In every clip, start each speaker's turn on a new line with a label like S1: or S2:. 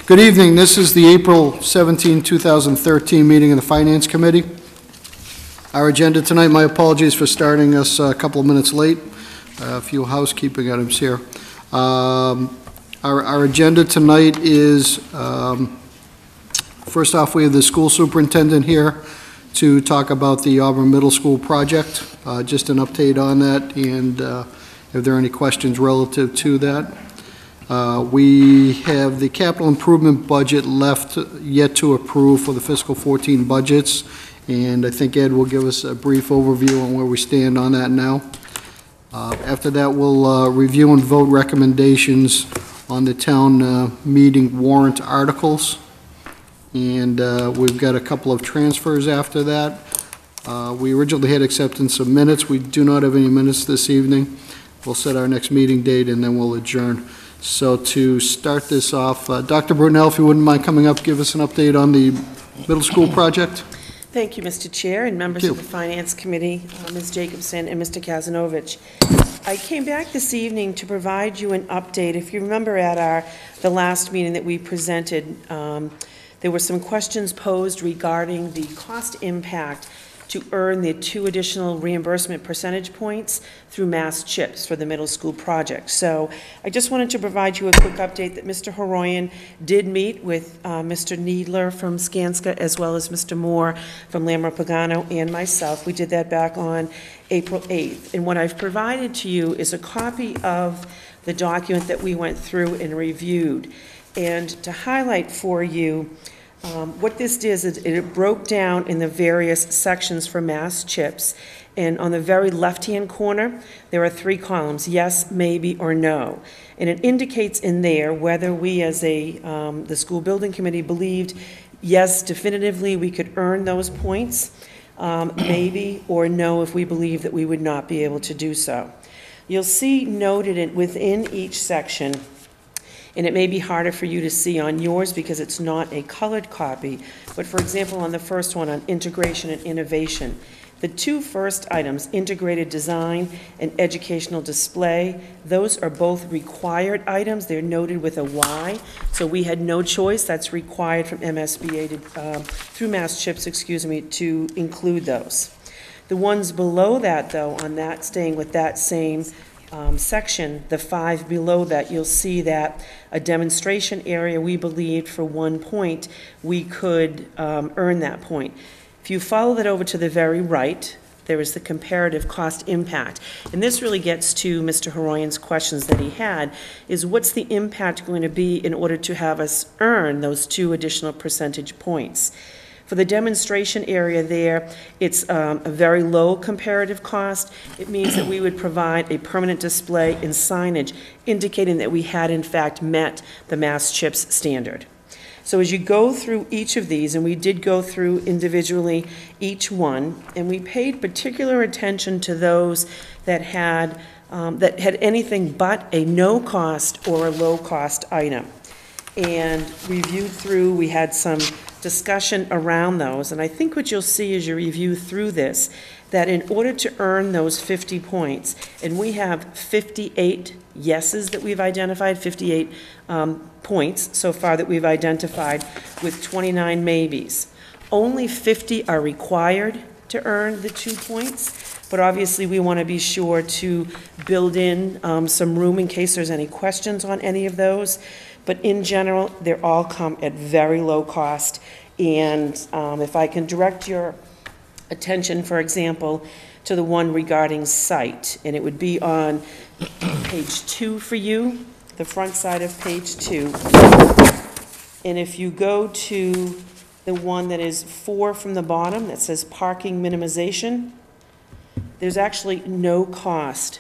S1: Good evening. This is the April 17, 2013 meeting of the Finance Committee. Our agenda tonight, my apologies for starting us a couple of minutes late. A few housekeeping items here. Our agenda tonight is, first off, we have the school superintendent here to talk about the Auburn Middle School project. Just an update on that, and if there are any questions relative to that. We have the capital improvement budget left yet to approve for the fiscal 14 budgets, and I think Ed will give us a brief overview on where we stand on that now. After that, we'll review and vote recommendations on the town meeting warrant articles, and we've got a couple of transfers after that. We originally had acceptance of minutes. We do not have any minutes this evening. We'll set our next meeting date, and then we'll adjourn. So to start this off, Dr. Brunel, if you wouldn't mind coming up, give us an update on the middle school project.
S2: Thank you, Mr. Chair, and members of the Finance Committee, Ms. Jacobson and Mr. Kazanovich. I came back this evening to provide you an update. If you remember at the last meeting that we presented, there were some questions posed regarding the cost impact to earn the 2 additional reimbursement percentage points through Mass CHIPS for the middle school project. So I just wanted to provide you a quick update that Mr. Horoyan did meet with Mr. Needler from Skanska, as well as Mr. Moore from Lamar Pagano and myself. We did that back on April 8th. And what I've provided to you is a copy of the document that we went through and reviewed. And to highlight for you, what this did is it broke down in the various sections for Mass CHIPS, and on the very left-hand corner, there are 3 columns, yes, maybe, or no. And it indicates in there whether we as the school building committee believed, yes, definitively we could earn those points, maybe, or no if we believe that we would not be able to do so. You'll see noted within each section, and it may be harder for you to see on yours because it's not a colored copy, but for example, on the first one on integration and innovation, the 2 first items, integrated design and educational display, those are both required items. They're noted with a Y, so we had no choice. That's required from MSBA through Mass CHIPS, excuse me, to include those. The ones below that, though, on that, staying with that same section, the 5 below that, you'll see that a demonstration area, we believed for 1 point, we could earn that point. If you follow that over to the very right, there is the comparative cost impact. And this really gets to Mr. Horoyan's questions that he had, is what's the impact going to be in order to have us earn those 2 additional percentage points? For the demonstration area there, it's a very low comparative cost. It means that we would provide a permanent display and signage indicating that we had in fact met the Mass CHIPS standard. So as you go through each of these, and we did go through individually each one, and we paid particular attention to those that had anything but a no-cost or a low-cost item. And reviewed through, we had some discussion around those, and I think what you'll see as you review through this, that in order to earn those 50 points, and we have 58 yeses that we've identified, 58 points so far that we've identified with 29 maybes. Only 50 are required to earn the 2 points, but obviously we want to be sure to build in some room in case there's any questions on any of those. But in general, they all come at very low cost. And if I can direct your attention, for example, to the one regarding site, and it would be on page 2 for you, the front side of page 2. And if you go to the one that is 4 from the bottom, that says parking minimization, there's actually no cost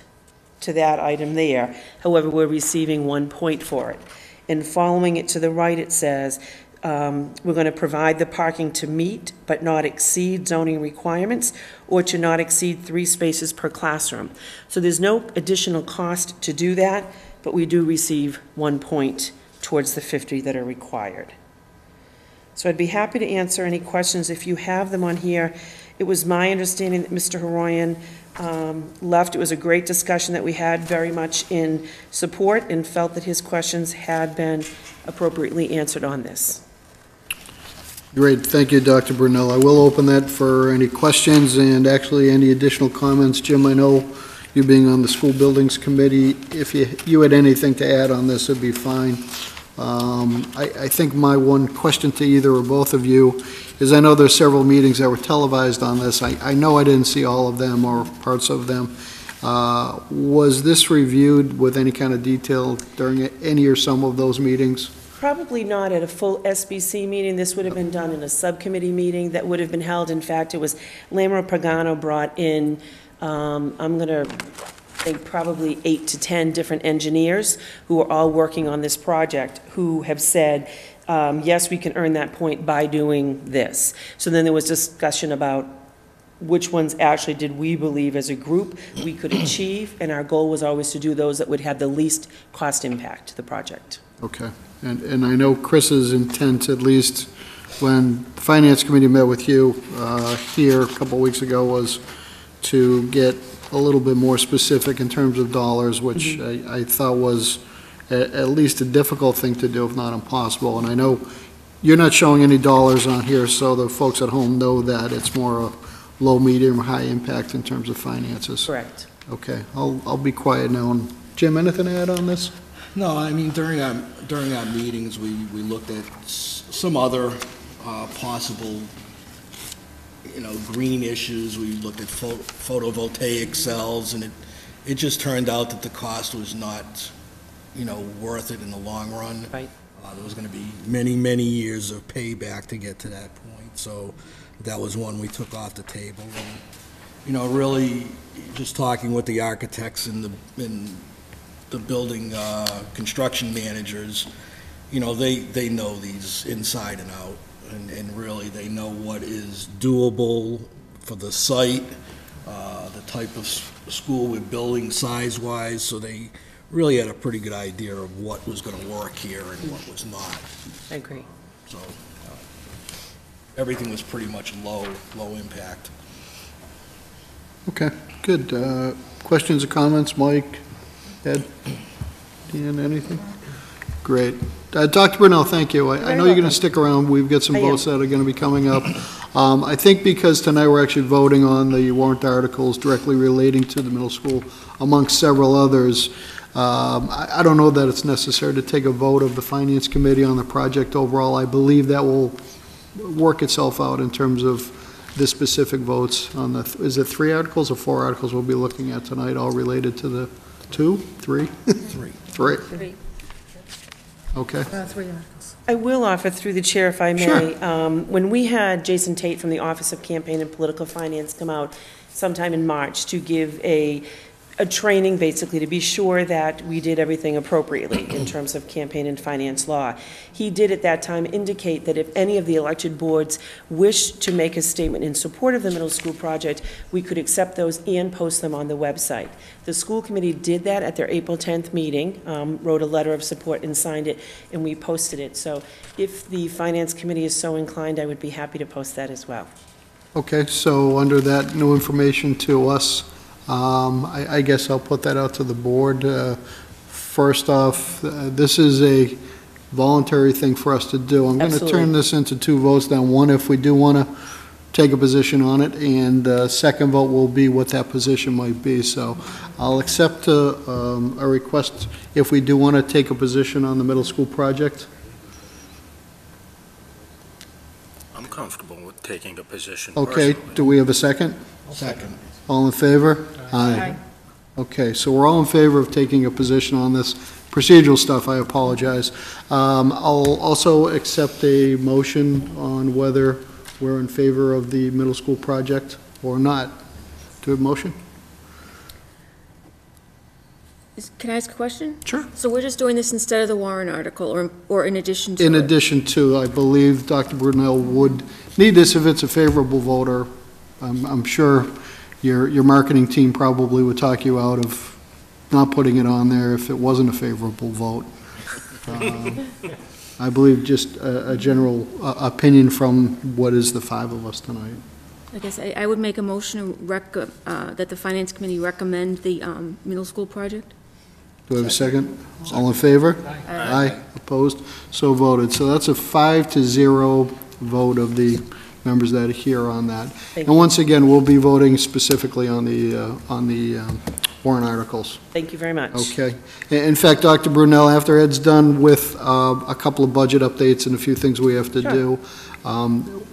S2: to that item there. However, we're receiving 1 point for it. And following it to the right, it says, we're going to provide the parking to meet but not exceed zoning requirements, or to not exceed 3 spaces per classroom. So there's no additional cost to do that, but we do receive 1 point towards the 50 that are required. So I'd be happy to answer any questions if you have them on here. It was my understanding that Mr. Horoyan left. It was a great discussion that we had, very much in support, and felt that his questions had been appropriately answered on this.
S1: Great, thank you, Dr. Brunel. I will open that for any questions and actually any additional comments. Jim, I know you being on the School Buildings Committee, if you had anything to add on this, it'd be fine. I think my one question to either or both of you is, I know there's several meetings that were televised on this. I know I didn't see all of them or parts of them. Was this reviewed with any kind of detail during any or some of those meetings?
S2: Probably not at a full SBC meeting. This would have been done in a subcommittee meeting that would have been held. In fact, it was Lamro Pagano brought in, I'm going to think probably 8 to 10 different engineers who are all working on this project, who have said, yes, we can earn that point by doing this. So then there was discussion about which ones actually did we believe as a group we could achieve, and our goal was always to do those that would have the least cost impact to the project.
S1: Okay, and I know Chris's intent, at least when the Finance Committee met with you here a couple weeks ago, was to get a little bit more specific in terms of dollars, which I thought was at least a difficult thing to do, if not impossible. And I know you're not showing any dollars on here, so the folks at home know that it's more a low, medium, or high impact in terms of finances.
S2: Correct.
S1: Okay, I'll be quiet now. And Jim, anything to add on this?
S3: No, I mean, during our meetings, we looked at some other possible, green issues. We looked at photovoltaic cells, and it just turned out that the cost was not, worth it in the long run.
S2: Right.
S3: There was going to be many, many years of payback to get to that point. So that was one we took off the table. And, really, just talking with the architects and the building construction managers, they know these inside and out, and really they know what is doable for the site, the type of school we're building size-wise, so they really had a pretty good idea of what was going to work here and what was not.
S2: I agree.
S3: So everything was pretty much low impact.
S1: Okay, good. Questions or comments, Mike, Ed, Dan, anything? Great. Dr. Brunel, thank you. I know you're going to stick around. We've got some votes that are going to be coming up. I think because tonight we're actually voting on the warrant articles directly relating to the middle school, amongst several others, I don't know that it's necessary to take a vote of the Finance Committee on the project overall. I believe that will work itself out in terms of the specific votes on the, is it 3 articles or 4 articles we'll be looking at tonight, all related to the 2, 3? 3. 3. Okay.
S4: 3 articles.
S2: I will offer through the chair, if I may.
S1: Sure.
S2: When we had Jason Tate from the Office of Campaign and Political Finance come out sometime in March to give a training, basically, to be sure that we did everything appropriately in terms of campaign and finance law. He did at that time indicate that if any of the elected boards wished to make a statement in support of the middle school project, we could accept those and post them on the website. The school committee did that at their April 10th meeting, wrote a letter of support and signed it, and we posted it. So if the finance committee is so inclined, I would be happy to post that as well.
S1: Okay, so under that new information to us, I guess I'll put that out to the board. First off, this is a voluntary thing for us to do. I'm going to turn this into 2 votes now. One, if we do want to take a position on it, and second vote will be what that position might be. So I'll accept a request if we do want to take a position on the middle school project.
S5: I'm comfortable with taking a position.
S1: Okay,
S5: personally.
S1: do we have a second?
S3: Second.
S1: All in favor? Aye. Okay, so we're all in favor of taking a position on this. Procedural stuff, I apologize. I'll also accept a motion on whether we're in favor of the middle school project or not. Do we have a motion?
S4: Can I ask a question?
S1: Sure.
S4: So we're just doing this instead of the warrant article, or in addition to it?
S1: In addition to, I believe Dr. Brunel would need this if it's a favorable vote, or I'm sure your marketing team probably would talk you out of not putting it on there if it wasn't a favorable vote. I believe just a general opinion from what is the 5 of us tonight.
S4: I guess I would make a motion that the Finance Committee recommend the middle school project.
S1: Do I have a second? All in favor? Aye. Opposed? So voted. So that's a 5-0 vote of the members that are here on that.
S2: Thank
S1: And
S2: you.
S1: once again, we'll be voting specifically on the warrant articles.
S2: Thank you very much.
S1: Okay. In fact, Dr. Brunel, after Ed's done with a couple of budget updates and a few things we have to
S2: Sure.
S1: do,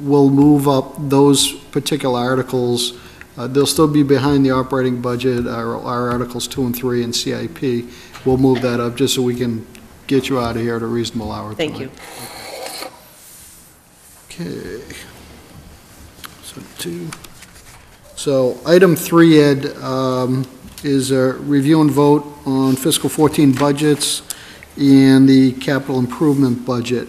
S1: we'll move up those particular articles. They'll still be behind the operating budget, our Articles 2 and 3 and CIP. We'll move that up just so we can get you out of here at a reasonable hour
S2: Thank you.
S1: tonight. Okay. So item 3, Ed, is a review and vote on fiscal 14 budgets and the capital improvement budget.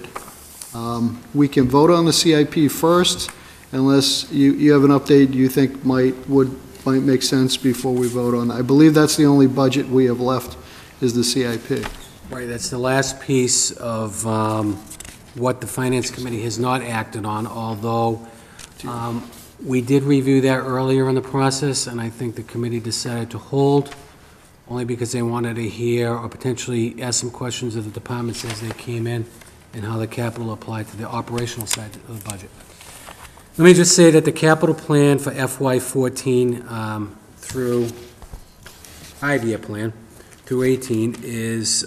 S1: We can vote on the CIP first, unless you have an update you think might make sense before we vote on. I believe that's the only budget we have left, is the CIP.
S6: Right, that's the last piece of what the Finance Committee has not acted on, although we did review that earlier in the process, and I think the committee decided to hold, only because they wanted to hear or potentially ask some questions of the departments as they came in, and how the capital applied to the operational side of the budget. Let me just say that the capital plan for FY14 through 5-year plan through 18 is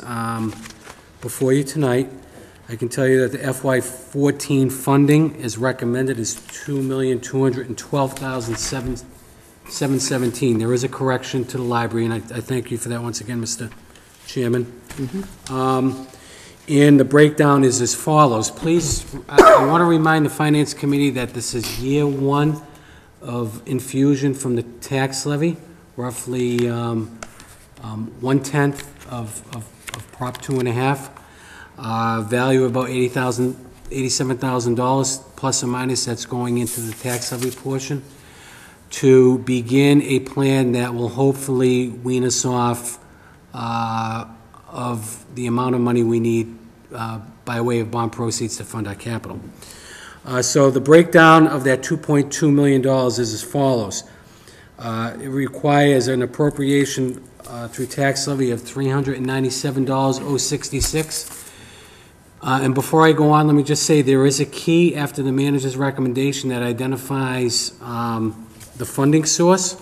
S6: before you tonight. I can tell you that the FY14 funding is recommended is $2,212,717. There is a correction to the library, and I thank you for that once again, Mr. Chairman. And the breakdown is as follows. Please, I want to remind the Finance Committee that this is year 1 of infusion from the tax levy, roughly 1/10 of Prop 2.5. Value of about $87,000 plus or minus, that's going into the tax levy portion, to begin a plan that will hopefully wean us off of the amount of money we need by way of bond proceeds to fund our capital. So the breakdown of that $2.2 million is as follows. It requires an appropriation through tax levy of $397,066. And before I go on, let me just say there is a key after the manager's recommendation that identifies the funding source.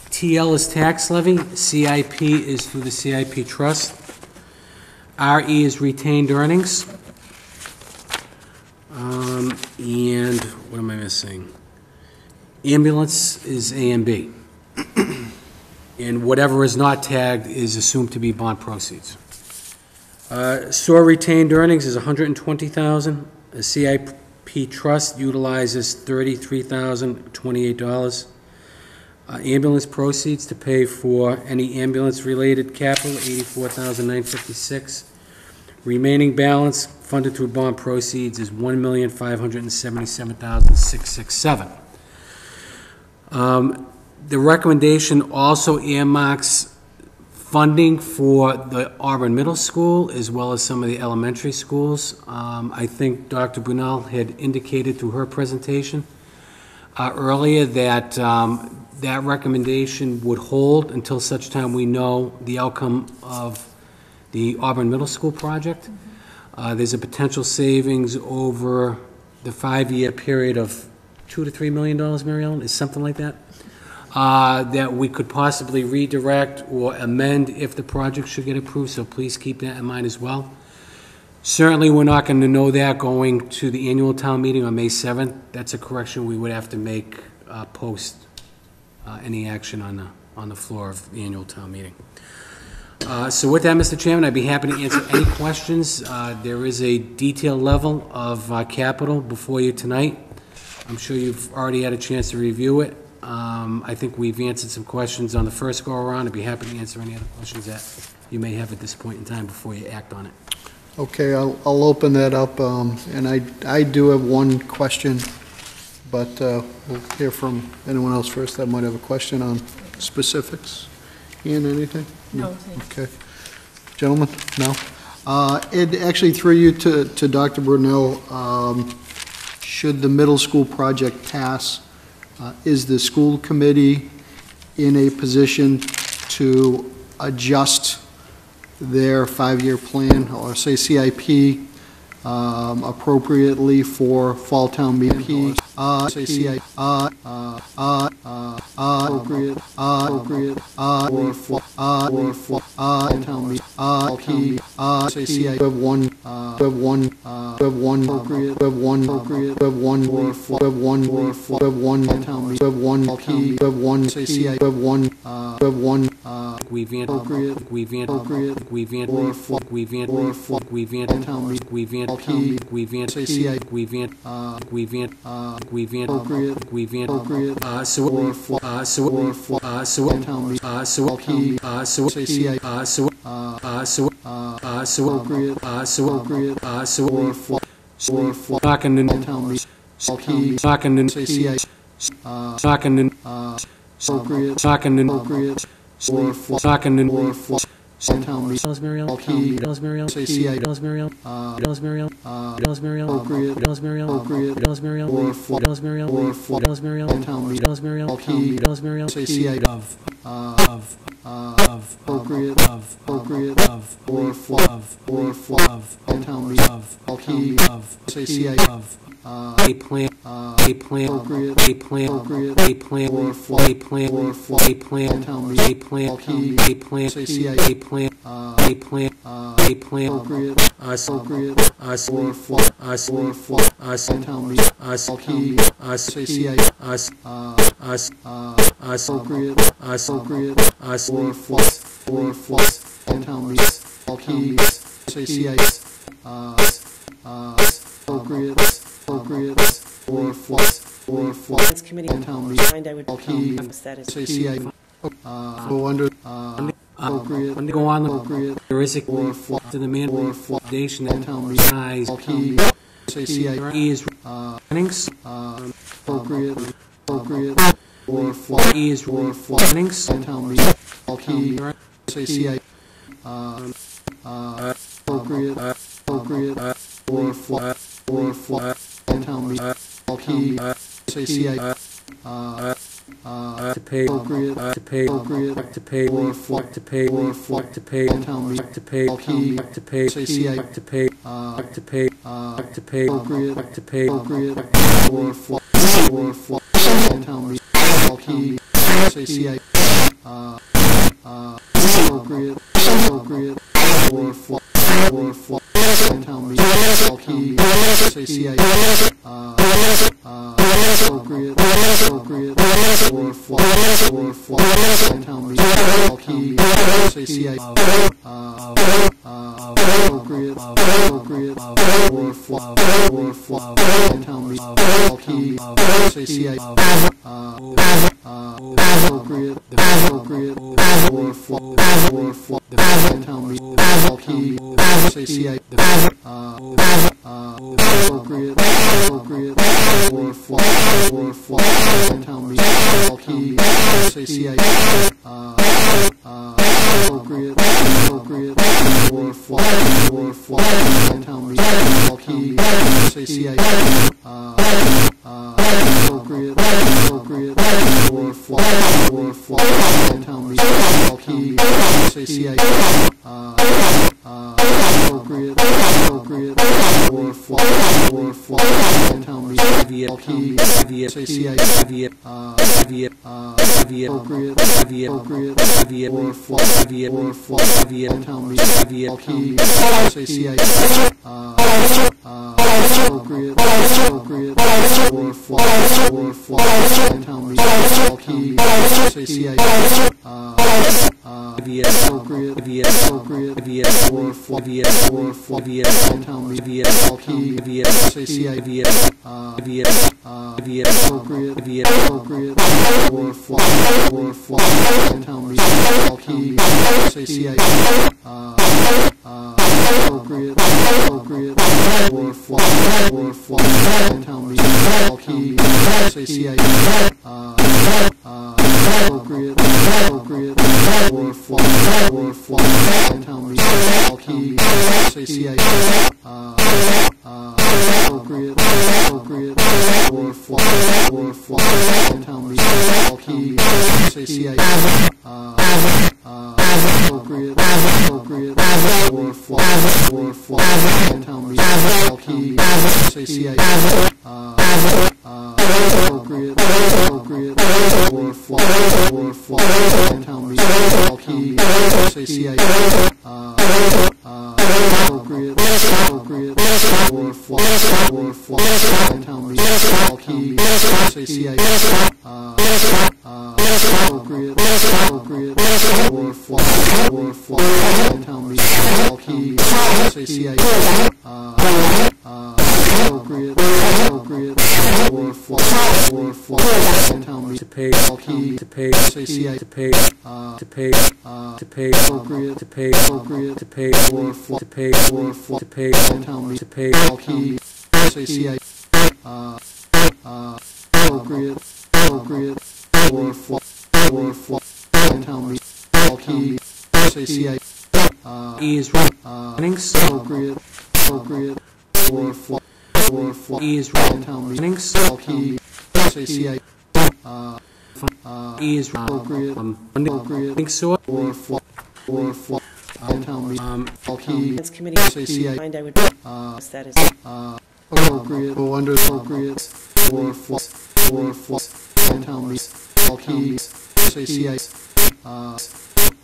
S6: TL is tax levy, CIP is through the CIP trust, RE is retained earnings, and what am I missing? Ambulance is A and B. And whatever is not tagged is assumed to be bond proceeds. SOAR retained earnings is $120,000. The CIP trust utilizes $33,028. Ambulance proceeds to pay for any ambulance-related capital, $84,956. Remaining balance funded through bond proceeds is $1,577,667. The recommendation also earmarks funding for the Auburn Middle School as well as some of the elementary schools. I think Dr. Brunel had indicated through her presentation earlier that that recommendation would hold until such time we know the outcome of the Auburn Middle School project. There's a potential savings over the 5-year period of $2 to $3 million, Mary Ellen, is something like that? That we could possibly redirect or amend if the project should get approved, so please keep that in mind as well. Certainly, we're not going to know that going to the annual town meeting on May 7th. That's a correction we would have to make post any action on the floor of the annual town meeting. So with that, Mr. Chairman, I'd be happy to answer any questions. There is a detailed level of capital before you tonight. I'm sure you've already had a chance to review it. I think we've answered some questions on the first go-around. I'd be happy to answer any other questions that you may have at this point in time before you act on it.
S1: Okay, I'll open that up, and I do have one question, but we'll hear from anyone else first that might have a question on specifics. Ian, anything?
S4: No, thanks.
S1: Okay. Gentlemen, no? Ed, actually through you to Dr. Brunel, should the middle school project pass, is the school committee in a position to adjust their 5-year plan, or say CIP, appropriately for fall town meeting. Say CIP, appropriate, or for town meeting. Say CIP, we have one appropriate, we have one appropriate, we have one for, we have one for, we have one town meeting, we have one P, we have one, say CIP, we have one, we have one, appropriate, say CIP,
S2: Committee, I would propose that as
S1: go under, appropriate,
S6: Go on, there is a to the mandate foundation that recognize
S1: say CIP,
S6: is earnings,
S1: appropriate, or for,
S6: is earnings,
S1: say CIP, appropriate, or for, say CIP,
S6: to pay,
S1: appropriate,
S6: to pay,
S1: appropriate,
S6: to pay,
S1: or for,
S6: to pay,
S1: or for,
S6: to pay, to pay, to pay,
S1: say CIP,
S6: to pay, to pay, to pay,
S1: appropriate,
S6: to pay,
S1: appropriate, or for, say CIP, appropriate, appropriate, or for, say CIP, appropriate, appropriate, or for, say CIP, appropriate, appropriate, or for, say CIP, appropriate, appropriate, or for, say CIP, appropriate, appropriate, or for, say CIP, appropriate, appropriate, or for, say CIP, appropriate, appropriate, or for, say CIP, appropriate, appropriate, or for, say CIP, appropriate, appropriate, or for, say CIP, appropriate, appropriate, or for, say CIP, appropriate, appropriate, or for, say CIP, appropriate, appropriate, or for, say CIP, appropriate, appropriate, or for, say CIP, appropriate, appropriate, or for, say CIP, appropriate, appropriate, or for, say CIP, appropriate for fall town meeting, LP, say CIP, appropriate for fall town meeting, LP, say CIP, appropriate for fall town meeting, LP, say CIP, appropriate for fall town meeting, LP, say CIP, appropriate for fall town meeting,
S6: to pay,
S1: LP,
S6: to pay,
S1: say CIP,
S6: to pay, to pay, to pay,
S1: appropriate
S6: to pay, to pay,
S1: for fall
S6: to pay, to pay,
S1: town
S6: to
S1: meeting,
S6: pay,
S1: LP, say CIP, appropriate for fall town meeting, LP, say CIP,
S6: is runnings,
S1: appropriate for fall
S6: is
S1: town meeting,
S6: runnings,
S1: LP, say CIP,
S6: is
S1: appropriate
S6: funding source,
S1: for fall town meeting, LP,
S2: Finance Committee,
S1: say CIP,
S2: mind I would ask that as
S1: appropriate, under appropriate for fall town meeting, LP, say CIP,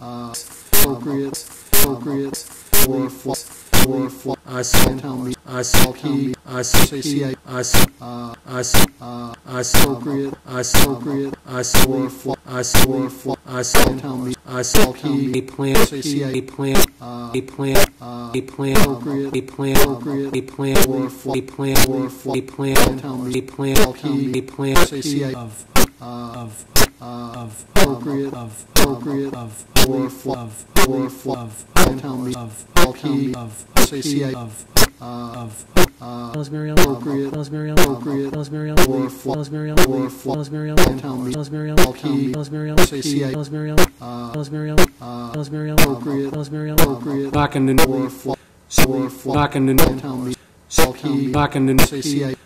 S1: appropriate for fall
S6: us,
S1: town meeting,
S6: us,
S1: LP,
S6: us,
S1: say CIP,
S6: us, us, us,
S1: appropriate
S6: us, us,
S1: for fall
S6: us, us,
S1: town meeting,
S6: us,
S1: LP,
S6: a plan,
S1: say CIP,
S6: a plan, a plan, a plan,
S1: appropriate
S6: a plan,
S1: appropriate
S6: a plan,
S1: for fall
S6: a plan,
S1: for
S6: a plan,
S1: town
S6: a
S1: meeting,
S6: plan,
S1: LP,
S6: a plan,
S1: say CIP, appropriate for fall town meeting, LP, say CIP,
S6: Rosemary,
S1: appropriate
S6: Rosemary,
S1: appropriate
S6: Rosemary,
S1: for fall
S6: Rosemary,
S1: fall
S6: Rosemary,
S1: town meeting,
S6: Rosemary,
S1: LP,
S6: Rosemary,
S1: say CIP,
S6: Rosemary, Rosemary, Rosemary,
S1: appropriate
S6: Rosemary,
S1: appropriate
S6: Barkenden,
S1: for fall
S6: Barkenden,
S1: town meeting, LP,
S6: Barkenden,
S1: say CIP,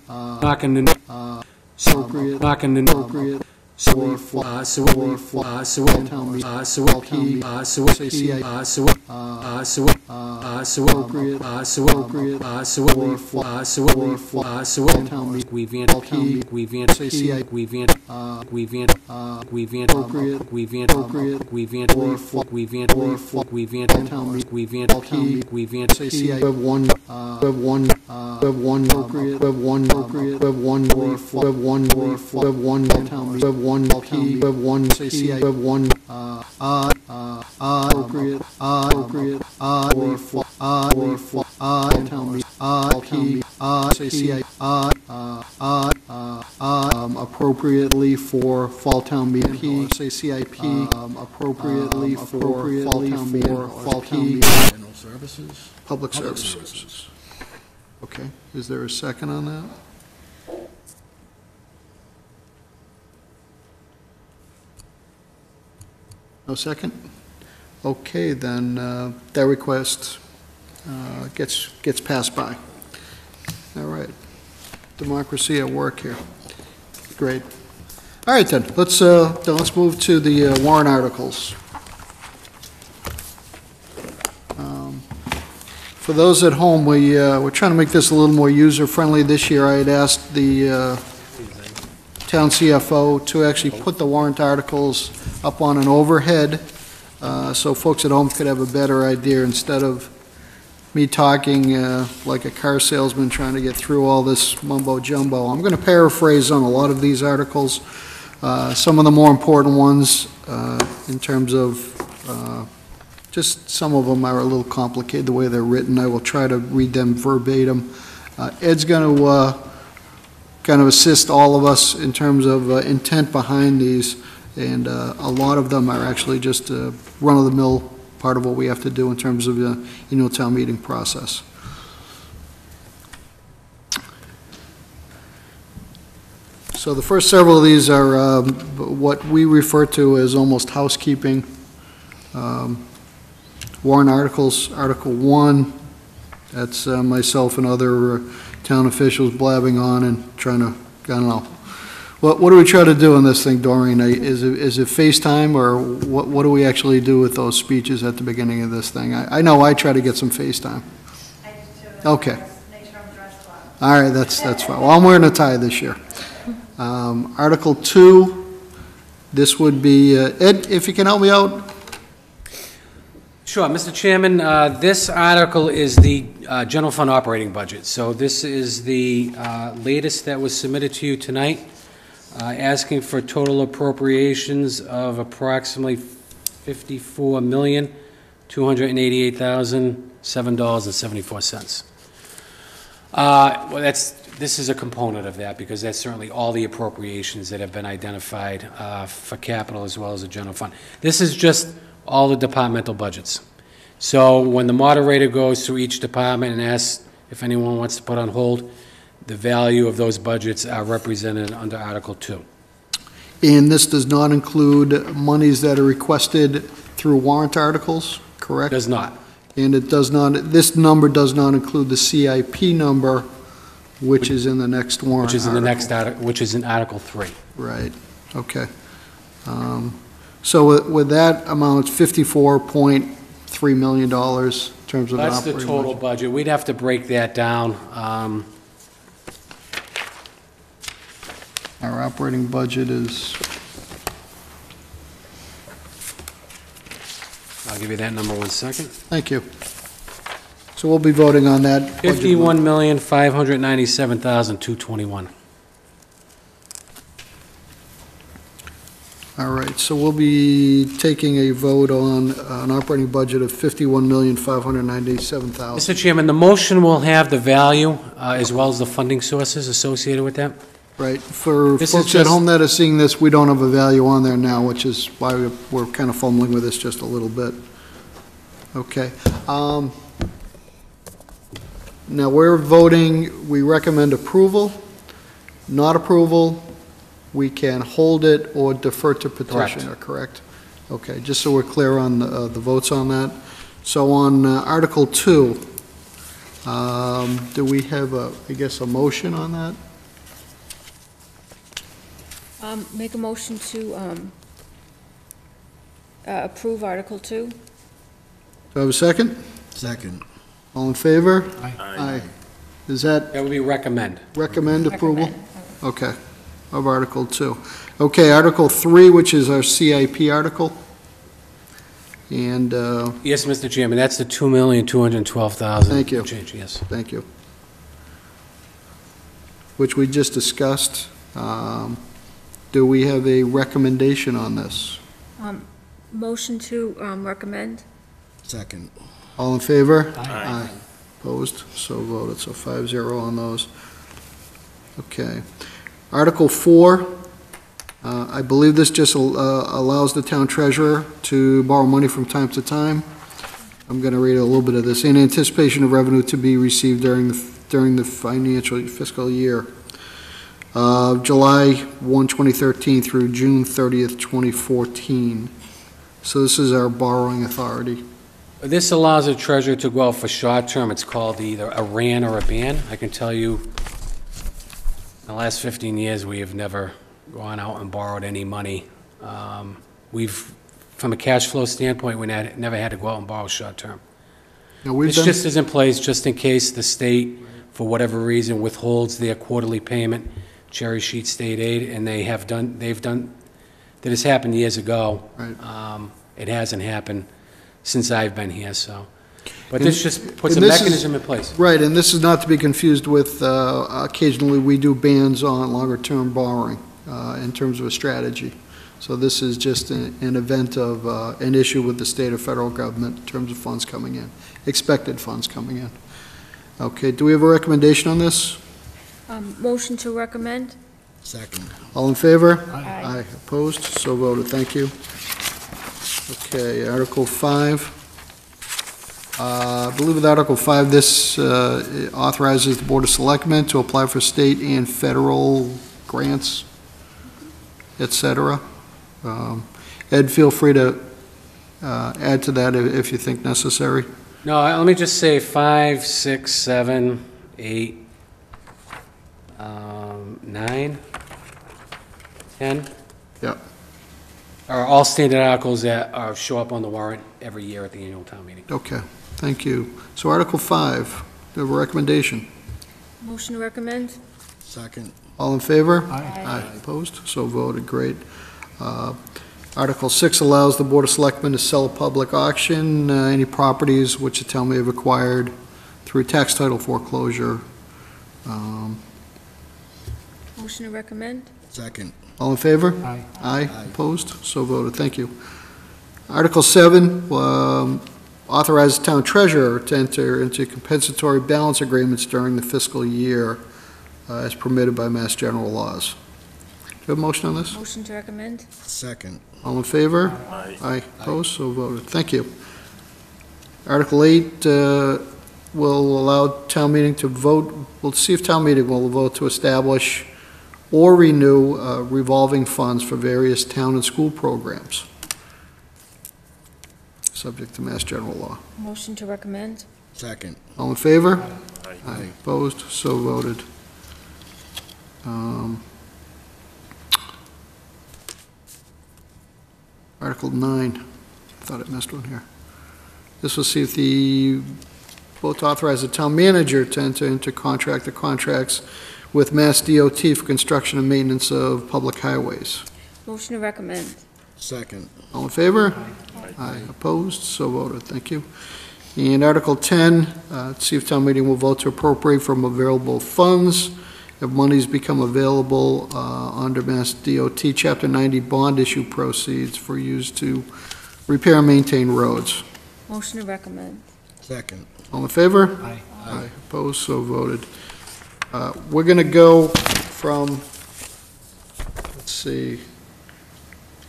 S6: Barkenden,
S1: appropriate
S6: Barkenden,
S1: appropriate for fall town meeting, LP, say CIP, appropriate for fall town meeting, LP, say CIP, appropriate for town meeting, LP, say CIP, we have one appropriate town meeting, we have one LP, we have one say CIP, we have one appropriate for town meeting, LP, say CIP, appropriately for fall town meeting, say CIP, appropriately for fall town meeting,
S3: General services?
S1: public services. Okay, is there a second on that? No second? Okay, then that request gets passed by. All right. Democracy at work here. Great. All right, then, let's move to the warrant articles. For those at home, we're trying to make this a little more user-friendly this year. I had asked the town CFO to actually put the warrant articles up on an overhead so folks at home could have a better idea instead of me talking like a car salesman trying to get through all this mumbo-jumbo. I'm going to paraphrase on a lot of these articles. Some of the more important ones in terms of just some of them are a little complicated the way they're written. I will try to read them verbatim. Ed's going to kind of assist all of us in terms of intent behind these, and a lot of them are actually just run-of-the-mill part of what we have to do in terms of the annual town meeting process. So the first several of these are what we refer to as almost housekeeping warrant articles. Article 1, that's myself and other town officials blabbing on and trying to, I don't know, What do we try to do in this thing, Doreen? Is it FaceTime, or what do we actually do with those speeches at the beginning of this thing? I know I try to get some FaceTime.
S7: I do too.
S1: Okay.
S7: Make sure I'm dressed well.
S1: All right, that's fine. Well, I'm wearing a tie this year. Article 2, this would be, Ed, if you can help me out?
S6: Sure, Mr. Chairman, this article is the general fund operating budget. So this is the latest that was submitted to you tonight, asking for total appropriations of approximately $54,288,007.74. Well, this is a component of that, because that's certainly all the appropriations that have been identified for capital as well as the general fund. This is just all the departmental budgets. So when the moderator goes through each department and asks if anyone wants to put on hold, the value of those budgets are represented under Article 2.
S1: And this does not include monies that are requested through warrant articles, correct?
S6: Does not.
S1: And it does not, this number does not include the CIP number, which is in the next warrant
S6: Which is in the
S1: article.
S6: next article, which is in Article 3.
S1: Right, okay. So with that amount, it's $54.3 million in terms of the
S6: That's the
S1: operating
S6: total
S1: budget.
S6: budget. We'd have to break that down.
S1: Our operating budget is,
S6: I'll give you that number 1 second.
S1: thank you. So we'll be voting on that. budget amount.
S6: $51,597,221.
S1: All right, so we'll be taking a vote on an operating budget of $51,597,000.
S6: Mr. Chairman, the motion will have the value as well as the funding sources associated with that.
S1: Right, for
S6: This is
S1: folks at
S6: just-
S1: home that are seeing this, we don't have a value on there now, which is why we're kind of fumbling with this just a little bit. Okay. Now, we're voting, we recommend approval, not approval, we can hold it or defer to petitioner, correct? Okay, just so we're clear on the votes on that. So on Article 2, do we have I guess, a motion on that?
S4: Make a motion to approve Article 2.
S1: Do I have a second?
S3: Second.
S1: All in favor?
S5: Aye.
S1: Is that
S6: That would be recommend.
S1: recommend approval?
S4: Recommend.
S1: Okay, of Article 2. Okay, Article 3, which is our CIP article. And,
S6: Yes, Mr. Chairman, that's the $2,212,000.
S1: Thank you.
S6: Change, yes.
S1: thank you. Which we just discussed. Do we have a recommendation on this?
S4: Motion to recommend.
S3: Second.
S1: All in favor?
S5: Aye.
S1: Opposed? So voted, so 5-0 on those. Okay. Article 4, I believe this just allows the town treasurer to borrow money from time to time. I'm going to read a little bit of this. In anticipation of revenue to be received during the financial fiscal year, July 1, 2013 through June 30th, 2014. So this is our borrowing authority.
S6: This allows the treasurer to go out for short term. It's called either a RAN or a BAN. I can tell you, in the last 15 years, we have never gone out and borrowed any money. From a cash flow standpoint, we never had to go out and borrow short term.
S1: Now, we've
S6: This
S1: done,
S6: just is in place just in case the state, for whatever reason, withholds their quarterly payment, cherry sheet state aid, and that has happened years ago.
S1: Right.
S6: It hasn't happened since I've been here, so. But
S1: And-
S6: this just puts a
S1: and this is-
S6: mechanism in place.
S1: right, and this is not to be confused with, occasionally we do bans on longer-term borrowing in terms of a strategy. So this is just an event of an issue with the state or federal government in terms of funds coming in, expected funds coming in. Okay, do we have a recommendation on this?
S4: Motion to recommend.
S3: Second.
S1: All in favor?
S4: Aye.
S1: Opposed? So voted. Thank you. Okay, Article 5. I believe with Article 5, this authorizes the Board of Selectmen to apply for state and federal grants, et cetera. Ed, feel free to add to that if you think necessary.
S6: No, let me just say 5, 6, 7, 8, 9. 10
S1: Yeah.
S6: are all standard articles that show up on the warrant every year at the annual town meeting.
S1: Okay, thank you. So Article 5, do you have a recommendation?
S4: Motion to recommend?
S3: Second.
S1: All in favor?
S4: Aye.
S1: Opposed? So voted, great. Article 6 allows the Board of Selectmen to sell at public auction any properties which the town may have acquired through tax title foreclosure.
S4: Motion to recommend?
S3: Second.
S1: All in favor?
S6: Aye.
S1: Aye, opposed? So voted, thank you. Article 7, authorize the town treasurer to enter into compensatory balance agreements during the fiscal year as permitted by Mass General laws. Do you have a motion on this?
S4: Motion to recommend?
S3: Second.
S1: All in favor?
S5: Aye.
S1: Aye, opposed, so voted. Thank you. Article 8 will allow town meeting to vote, we'll see if town meeting will vote to establish or renew revolving funds for various town and school programs, subject to Mass General law.
S4: Motion to recommend?
S3: Second.
S1: All in favor?
S5: Aye.
S1: Opposed, so voted. Article 9, thought I missed one here. This will see if the vote to authorize the town manager to enter into contracts with Mass DOT for construction and maintenance of public highways.
S4: Motion to recommend?
S3: Second.
S1: All in favor? Aye. Opposed? So voted. Thank you. And Article 10, see if town meeting will vote to appropriate from available funds if monies become available under Mass DOT Chapter 90 bond issue proceeds for use to repair and maintain roads.
S4: Motion to recommend?
S3: Second.
S1: All in favor?
S6: Aye.
S1: Aye. Opposed? So voted. We're going to go from, let's see,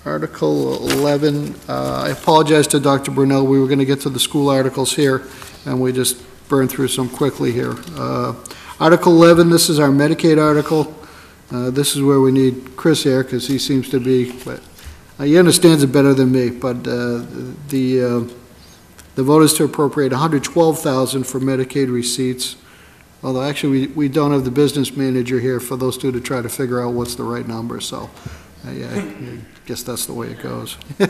S1: Article 11. I apologize to Dr. Brunel. We were going to get to the school articles here, and we just burned through some quickly here. Article 11, this is our Medicaid article. This is where we need Chris here, because he seems to be, but he understands it better than me, but the vote is to appropriate $112,000 for Medicaid receipts. Although actually, we don't have the business manager here for those two to try to figure out what's the right number, so I guess that's the way it goes. Do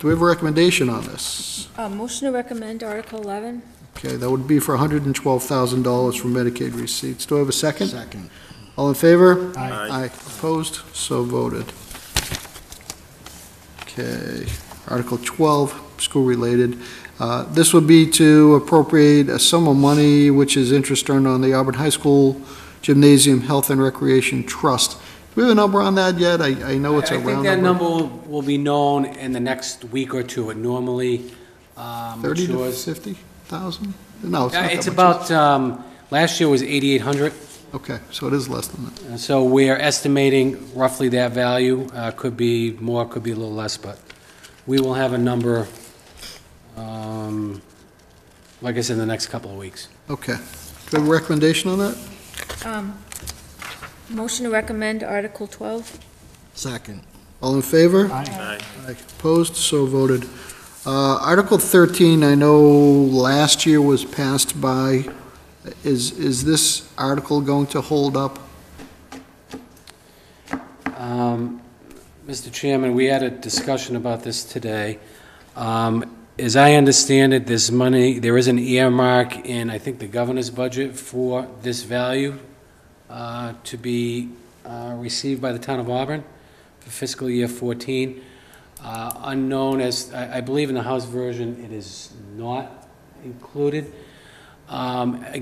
S1: we have a recommendation on this?
S4: Motion to recommend Article 11?
S1: Okay, that would be for $112,000 for Medicaid receipts. Do I have a second?
S3: Second.
S1: All in favor?
S5: Aye.
S1: Opposed? So voted. Okay, Article 12, school-related. This would be to appropriate a sum of money which is interest earned on the Auburn High School Gymnasium Health and Recreation Trust. Do we have a number on that yet? I know it's a
S6: I
S1: round
S6: think that
S1: number.
S6: number will be known in the next week or two. It normally
S1: 30 to
S6: matures.
S1: 50,000? No, it's not that
S6: It's
S1: much.
S6: about, last year was 8,800.
S1: Okay, so it is less than that.
S6: So we're estimating roughly that value. Could be more, could be a little less, but we will have a number, like I said, in the next couple of weeks.
S1: Okay. Do we have a recommendation on that?
S4: Motion to recommend Article 12?
S3: Second.
S1: All in favor?
S5: Aye.
S1: Opposed? So voted. Article 13, I know last year was passed by. Is this article going to hold up?
S6: Mr. Chairman, we had a discussion about this today. As I understand it, this money, there is an earmark in, I think, the governor's budget for this value to be received by the town of Auburn for fiscal year 14. Unknown as, I believe in the House version, it is not included.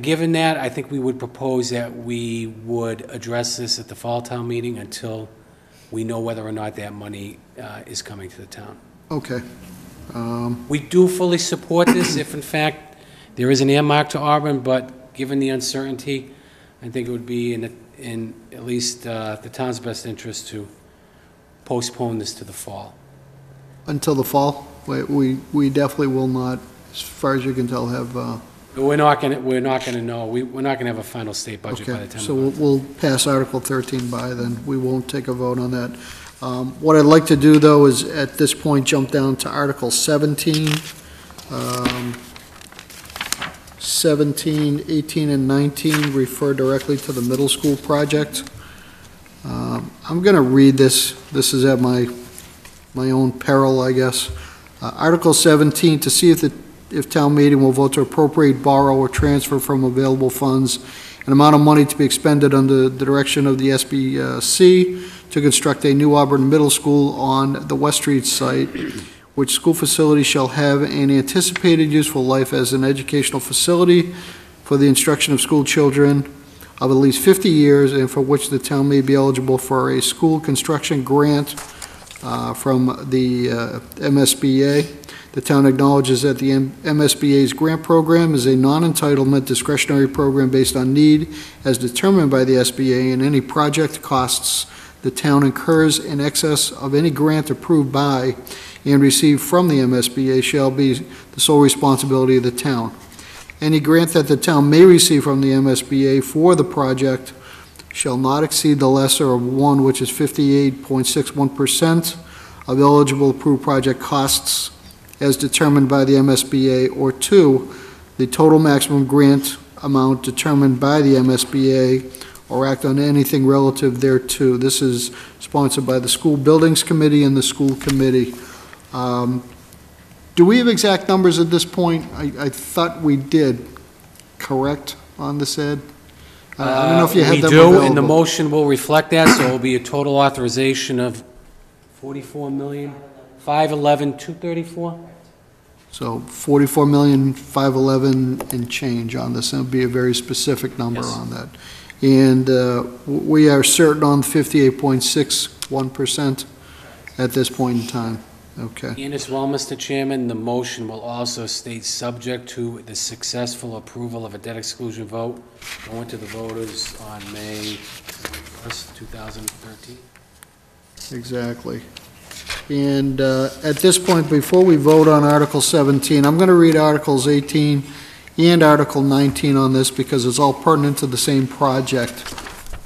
S6: Given that, I think we would propose that we would address this at the fall town meeting until we know whether or not that money is coming to the town.
S1: Okay.
S6: We do fully support this if, in fact, there is an earmark to Auburn, but given the uncertainty, I think it would be in at least the town's best interest to postpone this to the fall.
S1: Until the fall? We definitely will not, as far as you can tell, have,
S6: We're not gonna know. We're not gonna have a final state budget by the
S1: okay.
S6: time.
S1: So we'll pass Article 13 by, then we won't take a vote on that. What I'd like to do, though, is at this point jump down to Article 17. 17, 18, and 19 refer directly to the middle school project. I'm going to read this. This is at my own peril, I guess. Article 17, to see if town meeting will vote to appropriate, borrow, or transfer from available funds an amount of money to be expended under the direction of the SBC to construct a new Auburn Middle School on the West Street site, which school facility shall have an anticipated useful life as an educational facility for the instruction of school children of at least 50 years, and for which the town may be eligible for a school construction grant from the MSBA. The town acknowledges that the MSBA's grant program is a non-entitlement discretionary program based on need as determined by the SBA, and any project costs the town incurs in excess of any grant approved by and received from the MSBA shall be the sole responsibility of the town. Any grant that the town may receive from the MSBA for the project shall not exceed the lesser of one, which is 58.61% of eligible approved project costs as determined by the MSBA, or two, the total maximum grant amount determined by the MSBA, or act on anything relative thereto. This is sponsored by the School Buildings Committee and the School Committee. Do we have exact numbers at this point? I thought we did, correct, on this, Ed? I don't know if you have them available.
S6: We do, and the motion will reflect that, so it will be a total authorization of $44,511,234.
S1: So $44,511,000 and change on this, and it'll be a very specific number
S6: Yes.
S1: on that. And we are certain on 58.61% at this point in time. Okay.
S6: And as well, Mr. Chairman, the motion will also state subject to the successful approval of a debt exclusion vote going to the voters on May 1st, 2013.
S1: Exactly. And at this point, before we vote on Article 17, I'm going to read Articles 18 and Article 19 on this because it's all pertinent to the same project.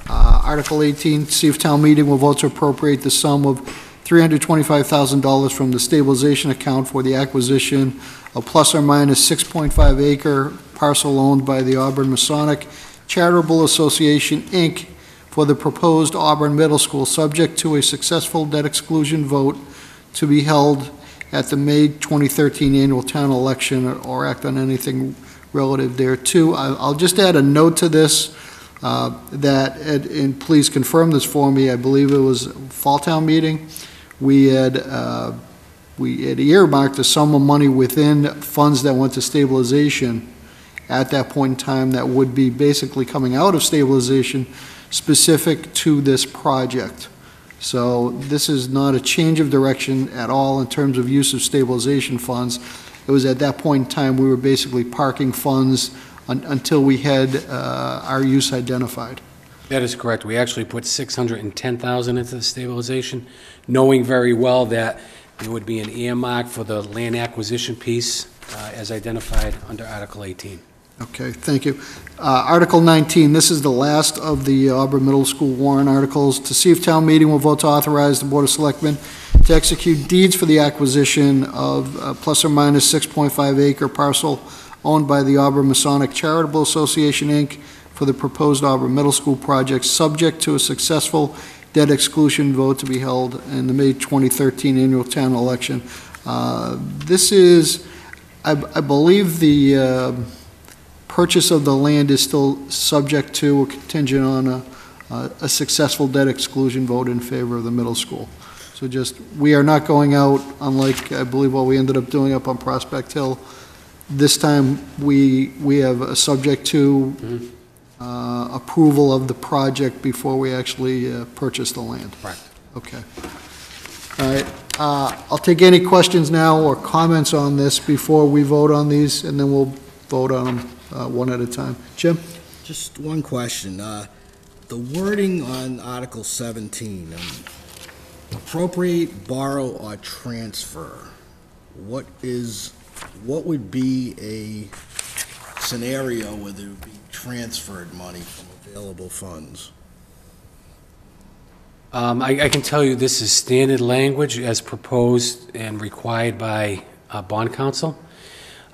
S1: Article 18, see if town meeting will vote to appropriate the sum of $325,000 from the stabilization account for the acquisition of plus or minus 6.5 acre parcel owned by the Auburn Masonic Charitable Association, Inc., for the proposed Auburn Middle School, subject to a successful debt exclusion vote to be held at the May 2013 annual town election, or act on anything relative thereto. I'll just add a note to this, and please confirm this for me, I believe it was fall town meeting, we had earmarked a sum of money within funds that went to stabilization at that point in time that would be basically coming out of stabilization specific to this project. So this is not a change of direction at all in terms of use of stabilization funds. It was at that point in time we were basically parking funds until we had our use identified.
S6: That is correct. We actually put $610,000 into the stabilization, knowing very well that there would be an earmark for the land acquisition piece as identified under Article 18.
S1: Okay, thank you. Article 19, this is the last of the Auburn Middle School warrant articles. To see if town meeting will vote to authorize the Board of Selectmen to execute deeds for the acquisition of plus or minus 6.5 acre parcel owned by the Auburn Masonic Charitable Association, Inc., for the proposed Auburn Middle School project, subject to a successful debt exclusion vote to be held in the May 2013 annual town election. This is, I believe the purchase of the land is still subject to, or contingent on a successful debt exclusion vote in favor of the middle school. So just, we are not going out, unlike, I believe, what we ended up doing up on Prospect Hill. This time, we have a subject to approval of the project before we actually purchase the land.
S6: Right.
S1: Okay. All right. I'll take any questions now or comments on this before we vote on these, and then we'll vote on them one at a time. Jim?
S3: Just one question. The wording on Article 17, appropriate, borrow, or transfer, what would be a scenario where there would be transferred money from available funds?
S6: I can tell you this is standard language as proposed and required by bond counsel.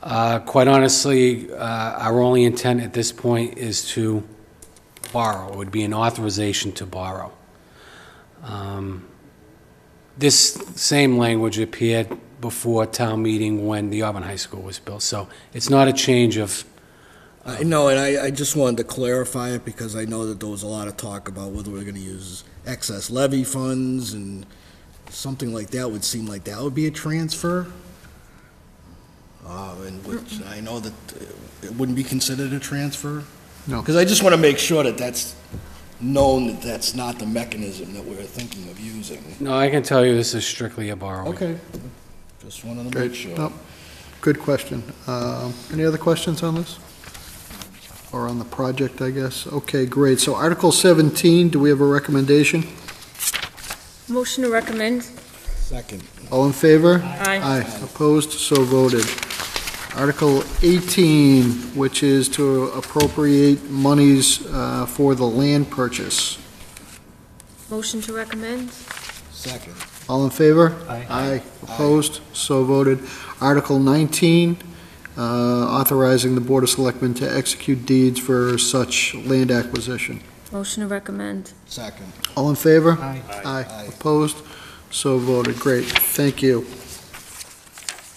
S6: Quite honestly, our only intent at this point is to borrow. It would be an authorization to borrow. This same language appeared before town meeting when the Auburn High School was built, so it's not a change of,
S3: I know, and I just wanted to clarify it because I know that there was a lot of talk about whether we're going to use excess levy funds, and something like that would seem like that would be a transfer. And which I know that it wouldn't be considered a transfer.
S1: No.
S3: Because I just want to make sure that that's known, that that's not the mechanism that we're thinking of using.
S6: no, I can tell you this is strictly a borrowing.
S3: Okay. Just wanted to
S1: Great.
S3: make sure.
S1: No, good question. Any other questions on this? Or on the project, I guess? Okay, great. So Article 17, do we have a recommendation?
S4: Motion to recommend?
S3: Second.
S1: All in favor?
S4: Aye.
S1: Aye. Opposed? So voted. Article 18, which is to appropriate monies for the land purchase.
S4: Motion to recommend?
S3: Second.
S1: All in favor?
S6: Aye.
S1: Aye. Opposed? So voted. Article 19, authorizing the Board of Selectmen to execute deeds for such land acquisition.
S4: Motion to recommend?
S3: Second.
S1: All in favor?
S6: Aye.
S3: Aye.
S1: Opposed? So voted. Great. Thank you.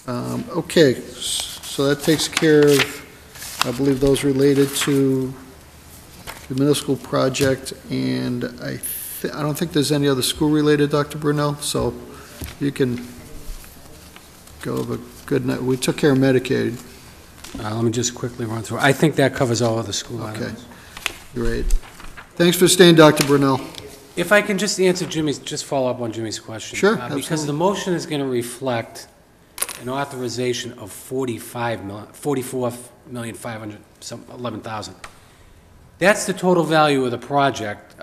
S1: Okay, so that takes care of, I believe, those related to the middle school project, and I don't think there's any other school-related, Dr. Brunel, so you can go have a good night. We took care of Medicaid.
S6: Let me just quickly run through. I think that covers all of the school
S1: Okay.
S6: items.
S1: Great. Thanks for staying, Dr. Brunel.
S6: If I can just answer Jimmy's, just follow up on Jimmy's question.
S1: Sure,
S6: Because
S1: absolutely.
S6: the motion is going to reflect an authorization of 44,511,000. That's the total value of the project.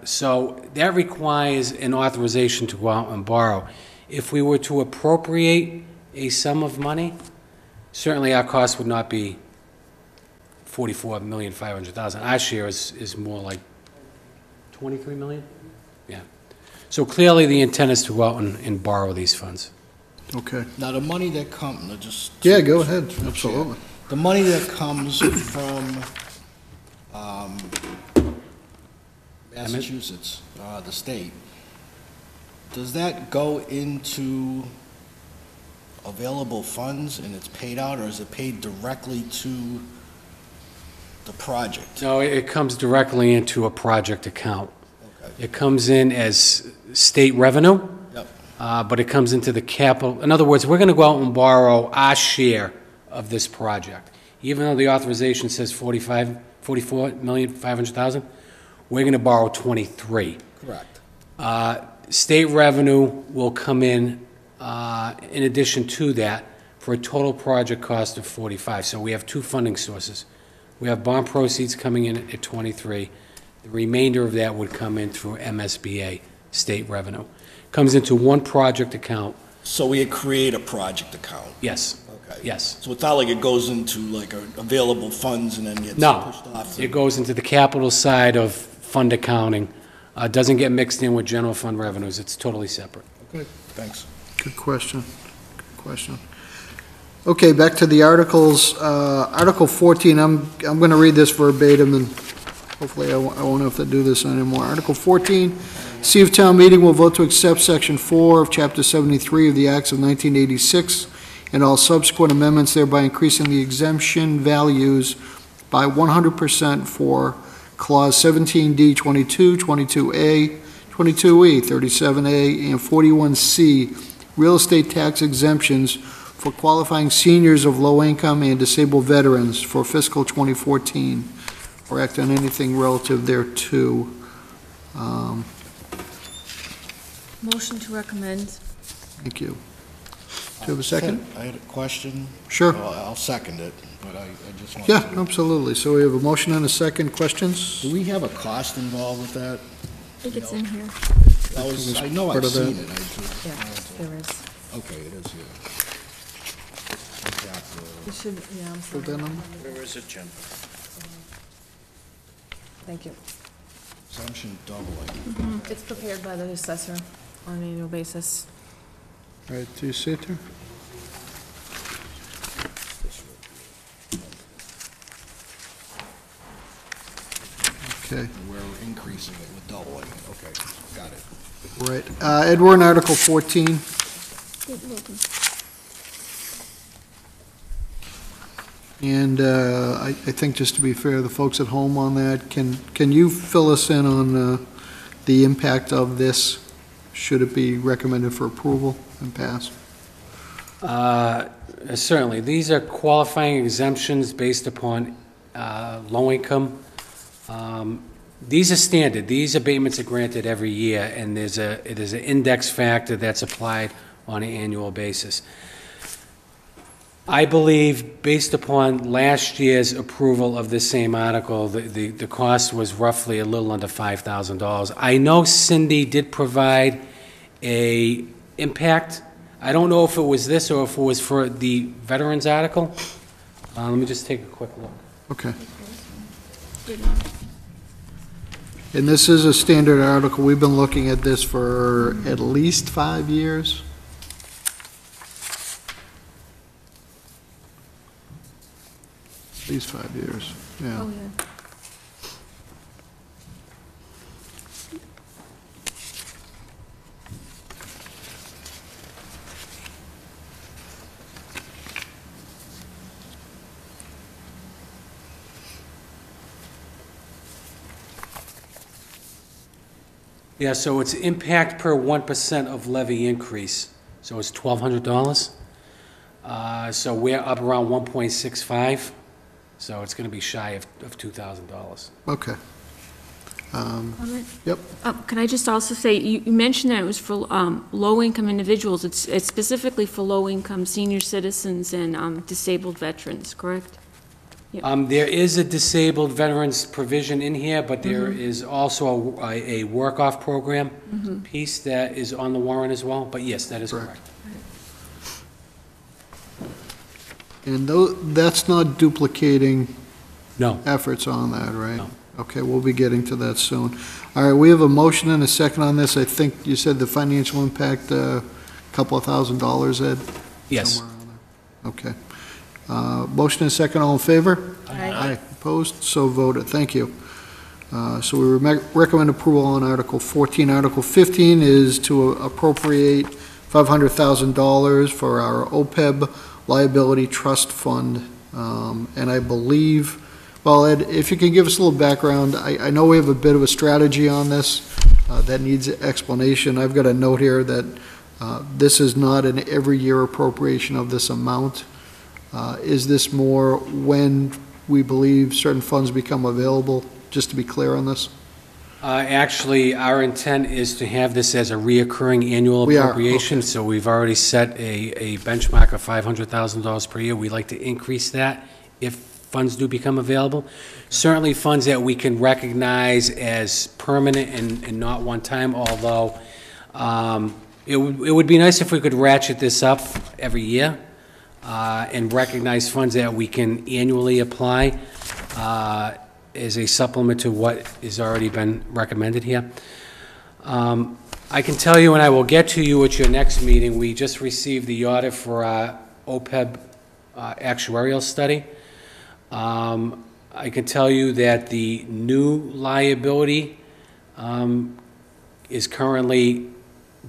S6: So that requires an authorization to go out and borrow. If we were to appropriate a sum of money, certainly our cost would not be 44,500,000. Our share is more like 23 million? Yeah. So clearly, the intent is to go out and borrow these funds.
S1: Okay.
S3: Now, the money that comes, just.
S1: Yeah, go ahead. Absolutely.
S3: The money that comes from Massachusetts, the state, does that go into available funds and it's paid out, or is it paid directly to the project?
S6: No, it comes directly into a project account.
S3: Okay.
S6: It comes in as state revenue,
S3: Yep.
S6: but it comes into the capital. In other words, we're going to go out and borrow our share of this project. Even though the authorization says 44,500,000, we're going to borrow 23.
S3: Correct.
S6: State revenue will come in addition to that, for a total project cost of 45. So we have two funding sources. We have bond proceeds coming in at 23. The remainder of that would come in through MSBA, state revenue. Comes into one project account.
S3: So we create a project account?
S6: Yes,
S3: Okay.
S6: yes.
S3: So it's not like it goes into like available funds and then gets
S6: No,
S3: pushed off?
S6: it goes into the capital side of fund accounting. Doesn't get mixed in with general fund revenues. It's totally separate.
S3: Okay, thanks.
S1: Good question. Good question. Okay, back to the articles. Article 14, I'm going to read this verbatim, and hopefully I won't have to do this anymore. Article 14, see if town meeting will vote to accept Section 4 of Chapter 73 of the Acts of 1986 and all subsequent amendments, thereby increasing the exemption values by 100% for Clause 17D, 22, 22A, 22E, 37A, and 41C, real estate tax exemptions for qualifying seniors of low income and disabled veterans for fiscal 2014, or act on anything relative thereto.
S4: Motion to recommend?
S1: Thank you. Do you have a second?
S3: I had a question.
S1: Sure.
S3: Well, I'll second it, but I just want
S1: Yeah,
S3: to.
S1: absolutely. So we have a motion and a second. Questions?
S3: Do we have a cost involved with that?
S4: I think it's in here.
S3: I know
S1: part
S3: I've
S1: of that.
S3: seen it. I just
S4: Yeah,
S3: wanted to-
S4: there is.
S3: Okay, it is here. Got the-
S4: You should, yeah, I'm
S1: Put
S4: sorry.
S1: that on.
S5: Where is it, Jim?
S4: Thank you.
S3: Exemption doubling.
S4: It's prepared by the assessor on an annual basis.
S1: All right, do you see it there? Okay,
S3: And we're increasing it with doubling. Okay, got it.
S1: right. Ed Warren, Article 14.
S4: You're welcome.
S1: And I think, just to be fair, the folks at home on that, can you fill us in on the impact of this? Should it be recommended for approval and pass?
S6: Certainly. These are qualifying exemptions based upon low income. These are standard. These abatements are granted every year, and there's an index factor that's applied on an annual basis. I believe, based upon last year's approval of this same article, the cost was roughly a little under $5,000. I know Cindy did provide a impact. I don't know if it was this or if it was for the veterans article. Let me just take a quick look.
S1: Okay. And this is a standard article. We've been looking at this for at least 5 years. At least 5 years, yeah.
S4: Oh, yeah.
S6: Yeah, so it's impact per 1% of levy increase. So it's $1,200. So we're up around 1.65. So it's going to be shy of $2,000.
S1: Okay.
S4: Comment?
S1: Yep.
S4: Can I just also say, you mentioned that it was for low-income individuals. It's specifically for low-income senior citizens and disabled veterans, correct?
S6: There is a disabled veterans provision in here, but there is also a work-off program piece that is on the warrant as well. But yes, that is correct.
S1: And that's not duplicating
S6: No.
S1: efforts on that, right?
S6: No.
S1: Okay, we'll be getting to that soon. All right, we have a motion and a second on this. I think you said the financial impact, a couple of $1,000s, Ed?
S6: Yes.
S1: Somewhere around there. Okay. Motion and second, all in favor?
S4: Aye.
S1: Opposed? So voted. Thank you. So we recommend approval on Article 14. Article 15 is to appropriate $500,000 for our OPEB liability trust fund. And I believe, well, Ed, if you can give us a little background, I know we have a bit of a strategy on this that needs explanation. I've got a note here that this is not an every year appropriation of this amount. Is this more when we believe certain funds become available, just to be clear on this?
S6: Actually, our intent is to have this as a reoccurring annual
S1: We are,
S6: appropriation.
S1: okay.
S6: So we've already set a benchmark of $500,000 per year. We'd like to increase that if funds do become available. Certainly funds that we can recognize as permanent and not one time, although it would be nice if we could ratchet this up every year. And recognize funds that we can annually apply as a supplement to what has already been recommended here. I can tell you, and I will get to you at your next meeting, we just received the audit for our OPEB actuarial study. I can tell you that the new liability is currently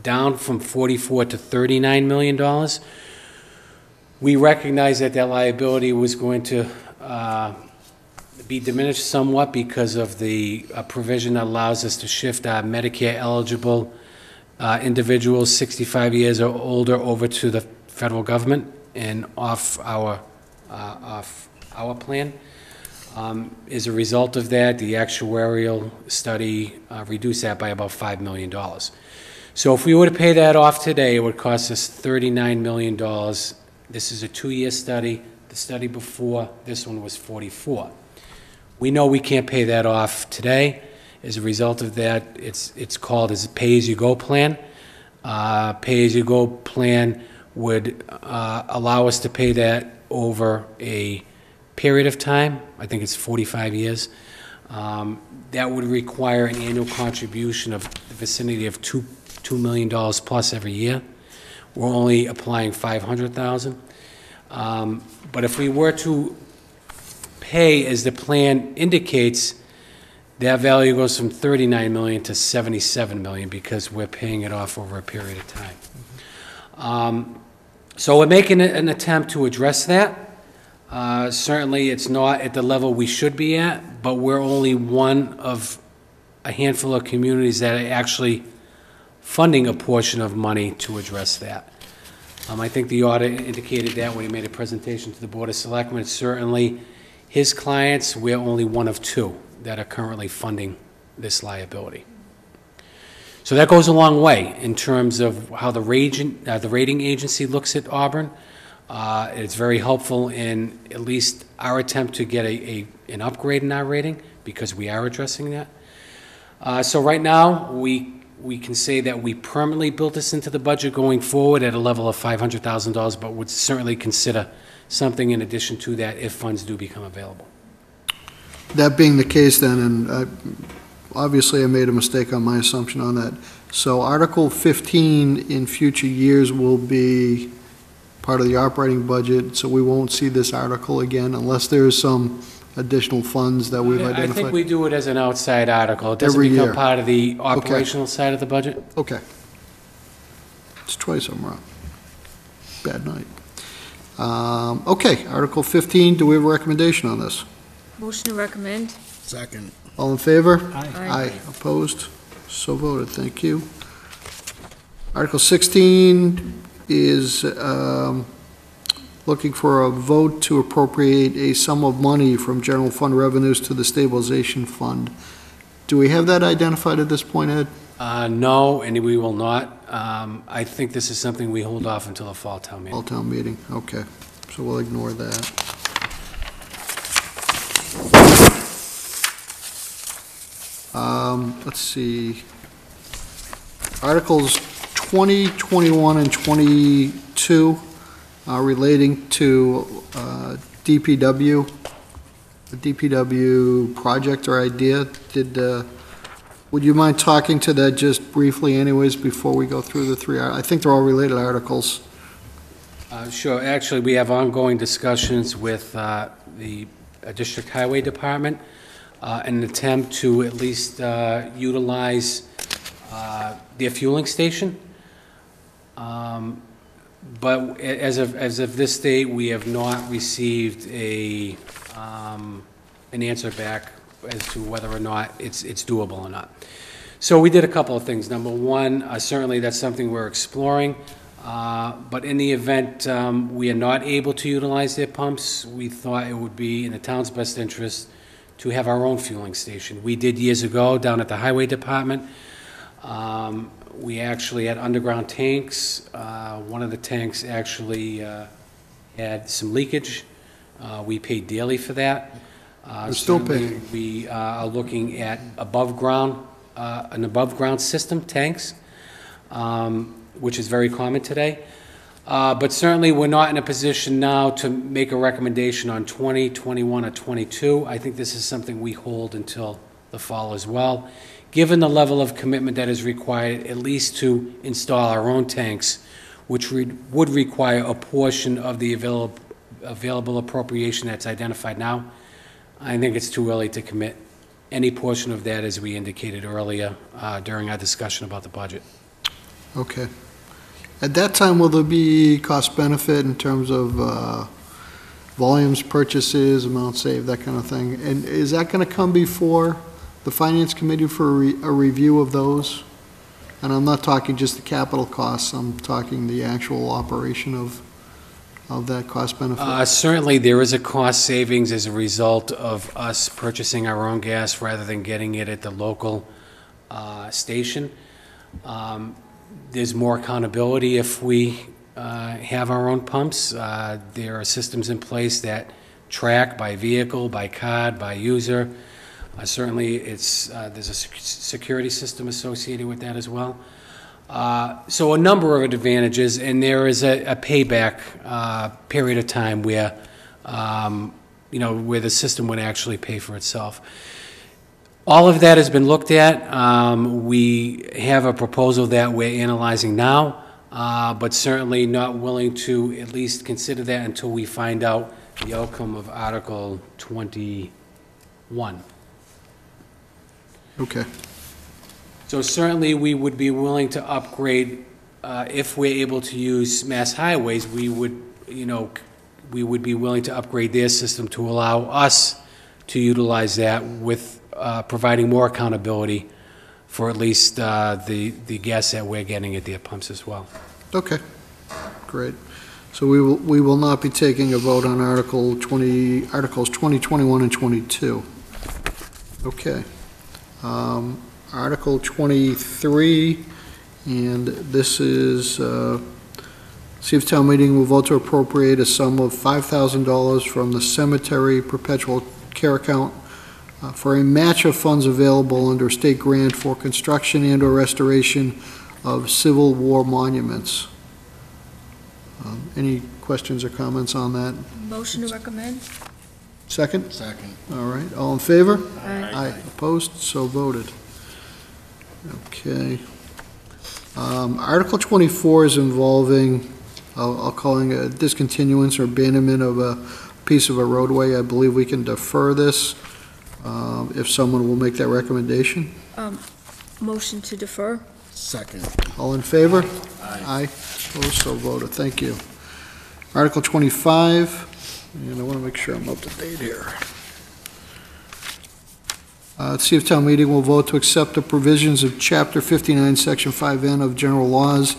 S6: down from $44 to $39 million. We recognize that that liability was going to be diminished somewhat because of the provision that allows us to shift our Medicare-eligible individuals 65 years or older over to the federal government and off our plan. As a result of that, the actuarial study reduced that by about $5 million. So if we were to pay that off today, it would cost us $39 million. This is a 2-year study. The study before this one was 44. We know we can't pay that off today. As a result of that, it's called as a pay-as-you-go plan. Pay-as-you-go plan would allow us to pay that over a period of time. I think it's 45 years. That would require an annual contribution of the vicinity of $2 million plus every year. We're only applying $500,000. But if we were to pay as the plan indicates, that value goes from 39 million to 77 million because we're paying it off over a period of time. So we're making an attempt to address that. Certainly, it's not at the level we should be at, but we're only one of a handful of communities that are actually funding a portion of money to address that. I think the audit indicated that when he made a presentation to the Board of Selectmen. Certainly, his clients, we're only one of two that are currently funding this liability. So that goes a long way in terms of how the rating agency looks at Auburn. It's very helpful in at least our attempt to get an upgrade in our rating because we are addressing that. So right now, we can say that we permanently built this into the budget going forward at a level of $500,000, but would certainly consider something in addition to that if funds do become available.
S1: That being the case then, and obviously I made a mistake on my assumption on that. So Article 15 in future years will be part of the operating budget, so we won't see this article again unless there's some additional funds that we've identified?
S6: I think we do it as an outside article. It doesn't
S1: Every
S6: become
S1: year.
S6: part of the operational side of the budget.
S1: Okay. It's twice I'm wrong. Bad night. Okay, Article 15, do we have a recommendation on this?
S4: Motion to recommend.
S3: Second.
S1: All in favor?
S4: Aye.
S1: Opposed? So voted, thank you. Article 16 is looking for a vote to appropriate a sum of money from general fund revenues to the stabilization fund. Do we have that identified at this point, Ed?
S6: No, and we will not. I think this is something we hold off until the fall town meeting.
S1: All town meeting, okay. So we'll ignore that. Let's see. Articles 20, 21, and 22 are relating to DPW, the DPW project or idea. Would you mind talking to that just briefly anyways before we go through the three? I think they're all related articles.
S6: Sure. Actually, we have ongoing discussions with the District Highway Department in an attempt to at least utilize their fueling station. But as of this date, we have not received an answer back as to whether or not it's doable or not. So we did a couple of things. Number one, certainly that's something we're exploring. But in the event we are not able to utilize their pumps, we thought it would be in the town's best interest to have our own fueling station. We did years ago down at the Highway Department. We actually had underground tanks. One of the tanks actually had some leakage. We paid dearly for that.
S1: We're still paying.
S6: We are looking at an above-ground system, tanks, which is very common today. But certainly, we're not in a position now to make a recommendation on 20, 21, or 22. I think this is something we hold until the fall as well. Given the level of commitment that is required, at least to install our own tanks, which would require a portion of the available appropriation that's identified now, I think it's too early to commit any portion of that, as we indicated earlier during our discussion about the budget.
S1: Okay. At that time, will there be cost benefit in terms of volumes, purchases, amount saved, that kind of thing? And is that going to come before the Finance Committee for a review of those? And I'm not talking just the capital costs, I'm talking the actual operation of that cost benefit.
S6: Certainly, there is a cost savings as a result of us purchasing our own gas rather than getting it at the local station. There's more accountability if we have our own pumps. There are systems in place that track by vehicle, by card, by user. Certainly, there's a security system associated with that as well. So a number of advantages, and there is a payback period of time where, where the system would actually pay for itself. All of that has been looked at. We have a proposal that we're analyzing now, but certainly not willing to at least consider that until we find out the outcome of Article 21.
S1: Okay,
S6: So certainly, we would be willing to upgrade, if we're able to use Mass Highways, we would, we would be willing to upgrade their system to allow us to utilize that with providing more accountability for at least the gas that we're getting at their pumps as well.
S1: okay, great. So we will not be taking a vote on Articles 20, 21, and 22. Okay. Article 23, and this is, see if town meeting will vote to appropriate a sum of $5,000 from the cemetery perpetual care account for a match of funds available under state grant for construction and/or restoration of Civil War monuments. Any questions or comments on that?
S4: Motion to recommend?
S1: Second?
S3: Second.
S1: All right, all in favor?
S4: Aye.
S1: Opposed? So voted. Okay. Article 24 is involving, I'll call it a discontinuance or abandonment of a piece of a roadway. I believe we can defer this if someone will make that recommendation.
S4: Motion to defer?
S3: Second.
S1: All in favor?
S3: Aye.
S1: Opposed? So voted. Thank you. Article 25, and I want to make sure I'm up to date here. Let's see if town meeting will vote to accept the provisions of Chapter 59, Section 5N of General Laws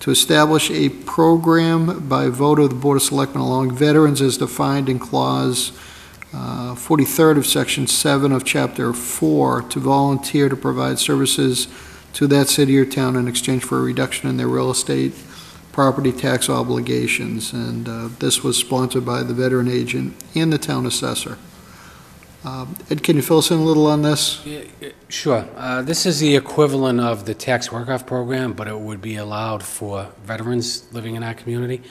S1: to establish a program by vote of the Board of Selectmen along veterans as defined in Clause 43rd of Section 7 of Chapter 4 to volunteer to provide services to that city or town in exchange for a reduction in their real estate property tax obligations. And this was sponsored by the veteran agent and the town assessor. Ed, can you fill us in a little on this?
S6: Sure. This is the equivalent of the tax work-off program, but it would be allowed for veterans living in our community.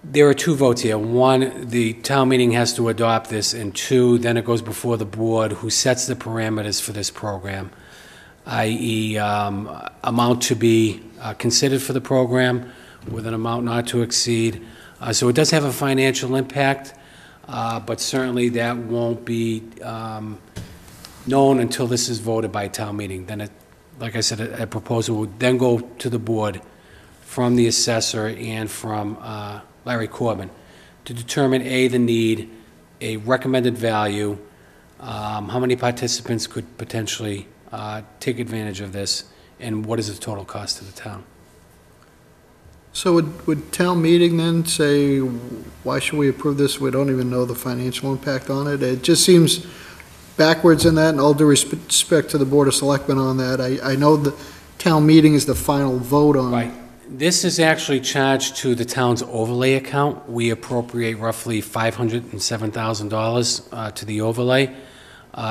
S6: There are two votes here. One, the town meeting has to adopt this, and two, then it goes before the board who sets the parameters for this program, i.e. amount to be considered for the program with an amount not to exceed. So it does have a financial impact. But certainly that won't be known until this is voted by town meeting. Then, like I said, a proposal would then go to the board from the assessor and from Larry Corbin to determine, A, the need, a recommended value, how many participants could potentially take advantage of this, and what is the total cost to the town.
S1: So would town meeting then say, why should we approve this? We don't even know the financial impact on it. It just seems backwards in that, and all due respect to the Board of Selectmen on that. I know the town meeting is the final vote on.
S6: Right. This is actually charged to the town's overlay account. We appropriate roughly $507,000 to the overlay.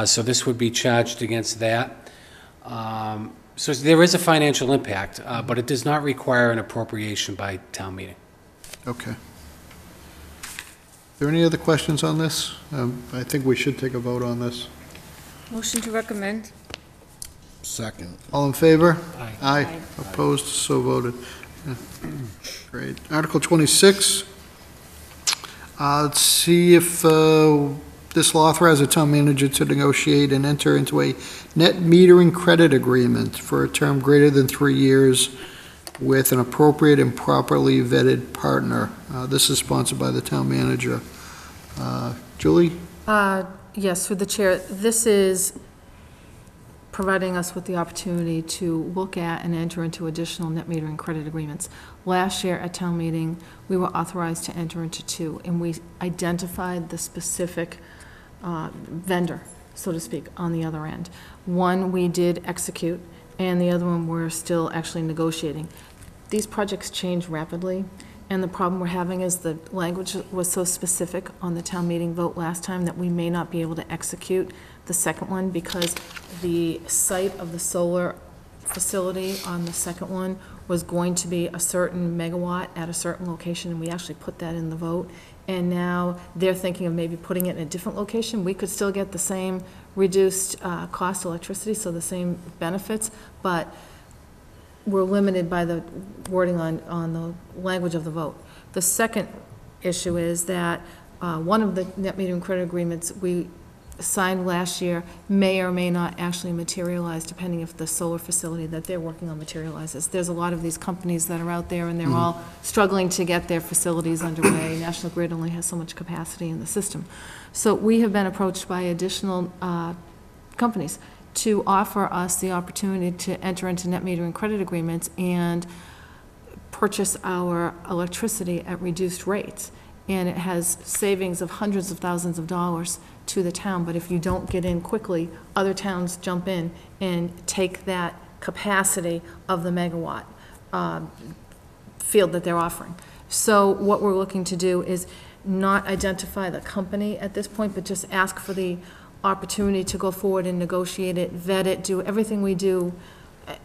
S6: So this would be charged against that. So there is a financial impact, but it does not require an appropriation by town meeting.
S1: Okay. Are there any other questions on this? I think we should take a vote on this.
S4: Motion to recommend?
S3: Second.
S1: All in favor?
S6: Aye.
S1: Aye. Opposed? So voted. Yeah. Great. Article 26. Let's see if this will authorize the town manager to negotiate and enter into a net metering credit agreement for a term greater than 3 years with an appropriate and properly vetted partner. This is sponsored by the town manager. Julie?
S8: Yes, through the chair. This is providing us with the opportunity to look at and enter into additional net metering credit agreements. Last year at town meeting, we were authorized to enter into 2, and we identified the specific vendor, so to speak, on the other end. One we did execute, and the other one we're still actually negotiating. These projects change rapidly, and the problem we're having is the language was so specific on the town meeting vote last time that we may not be able to execute the second one because the site of the solar facility on the second one was going to be a certain megawatt at a certain location, and we actually put that in the vote. And now they're thinking of maybe putting it in a different location. We could still get the same reduced cost electricity, so the same benefits, but we're limited by the wording on the language of the vote. The second issue is that one of the net metering credit agreements, we signed last year may or may not actually materialize, depending if the solar facility that they're working on materializes. There's a lot of these companies that are out there, and they're all struggling to get their facilities underway. National Grid only has so much capacity in the system. So we have been approached by additional companies to offer us the opportunity to enter into net metering credit agreements and purchase our electricity at reduced rates. And it has savings of hundreds of thousands of dollars to the town, but if you don't get in quickly, other towns jump in and take that capacity of the megawatt field that they're offering. So what we're looking to do is not identify the company at this point, but just ask for the opportunity to go forward and negotiate it, vet it, do everything we do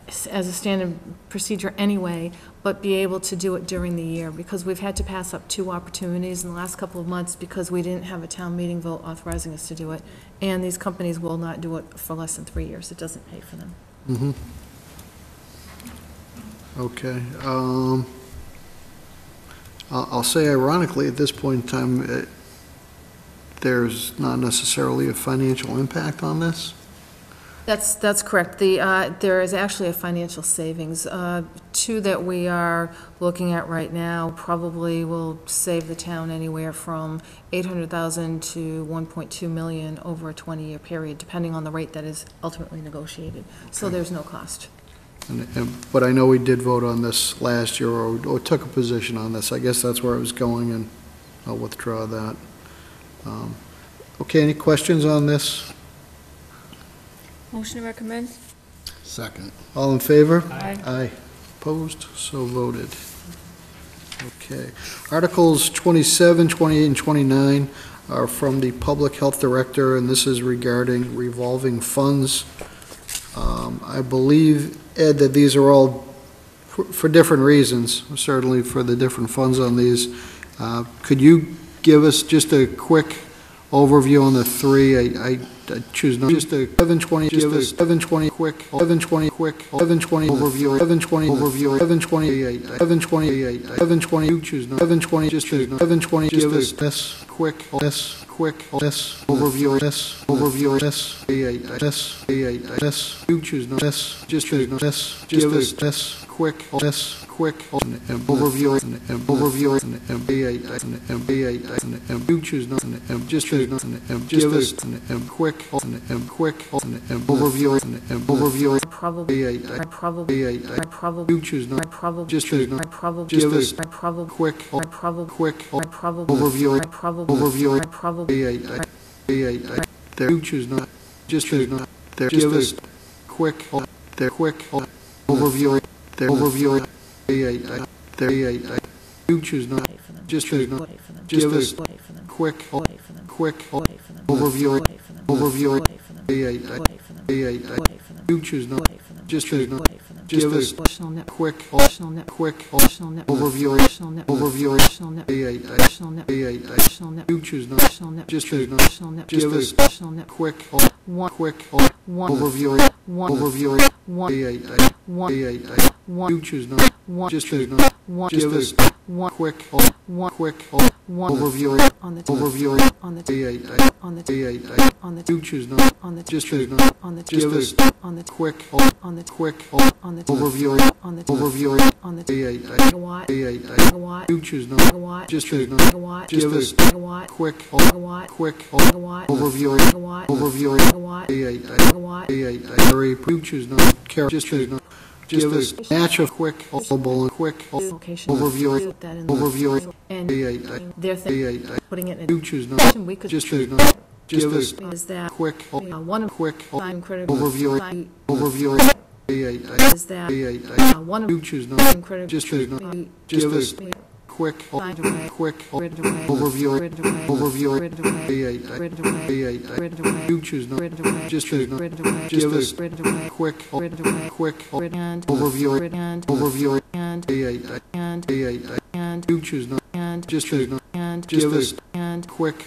S8: as a standard procedure anyway, but be able to do it during the year, because we've had to pass up 2 opportunities in the last couple of months because we didn't have a town meeting vote authorizing us to do it, and these companies will not do it for less than 3 years. It doesn't pay for them.
S1: Okay. I'll say ironically, at this point in time, there's not necessarily a financial impact on this.
S8: That's correct. There is actually a financial savings. 2 that we are looking at right now probably will save the town anywhere from $800,000 to $1.2 million over a 20-year period, depending on the rate that is ultimately negotiated. So there's no cost.
S1: But I know we did vote on this last year, or took a position on this. I guess that's where I was going, and I'll withdraw that. Okay, any questions on this?
S4: Motion to recommend?
S3: Second.
S1: All in favor?
S4: Aye.
S1: Aye. Opposed? So voted. Okay. Articles 27, 28, and 29 are from the Public Health Director, and this is regarding revolving funds. I believe, Ed, that these are all for different reasons, certainly for the different funds on these. Could you give us just a quick overview on the 3? I choose not just a 720, just a 720 quick, 720 quick, 720 overview, 720 overview, 728, 728, 720. You choose not 720, just a 720, just a this quick, this quick, this overview, this overview, this this this. You choose not this, just a this, just this quick, this quick overview, overview, you choose not just choose not just this quick overview, overview. I probably you choose not just choose not just this quick overview, overview. There you choose not just choose not there just this quick overview, overview. You choose not just choose not just this quick overview, overview. You choose not just choose not just this quick overview, overview. You choose not just choose not just this quick overview, overview. You choose not just choose not just this quick overview, overview. You choose not just choose not just this quick overview, overview. You choose not just choose not just this quick overview, overview. You choose not just choose not just this match of quick overview, overview.
S8: And they're putting it in.
S1: You choose not just choose not just this
S8: Is that
S1: quick
S8: one of critical
S1: overview, overview.
S8: is that one of
S1: You choose not
S8: critical
S1: just choose not just this quick overview, overview. You choose not just choose not just this quick overview, overview. You choose not just choose not just this quick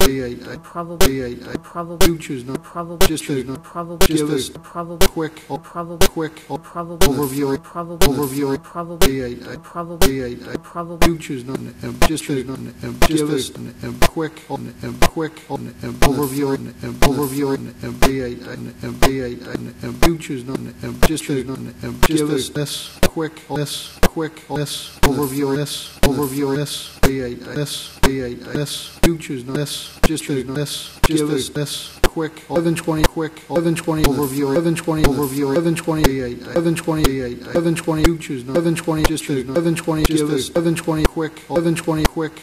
S8: probably,
S1: You choose not,
S8: probably,
S1: just to
S8: probably,
S1: give us
S8: probably,
S1: quick
S8: probably, probably,
S1: overview,
S8: probably, probably, probably, probably,
S1: you choose not, just to give us quick overview, you choose not, just to give us quick overview, you choose not, just to give us quick 1120 overview, 1120 you choose not, 1120 just to 1120 give us 1120 quick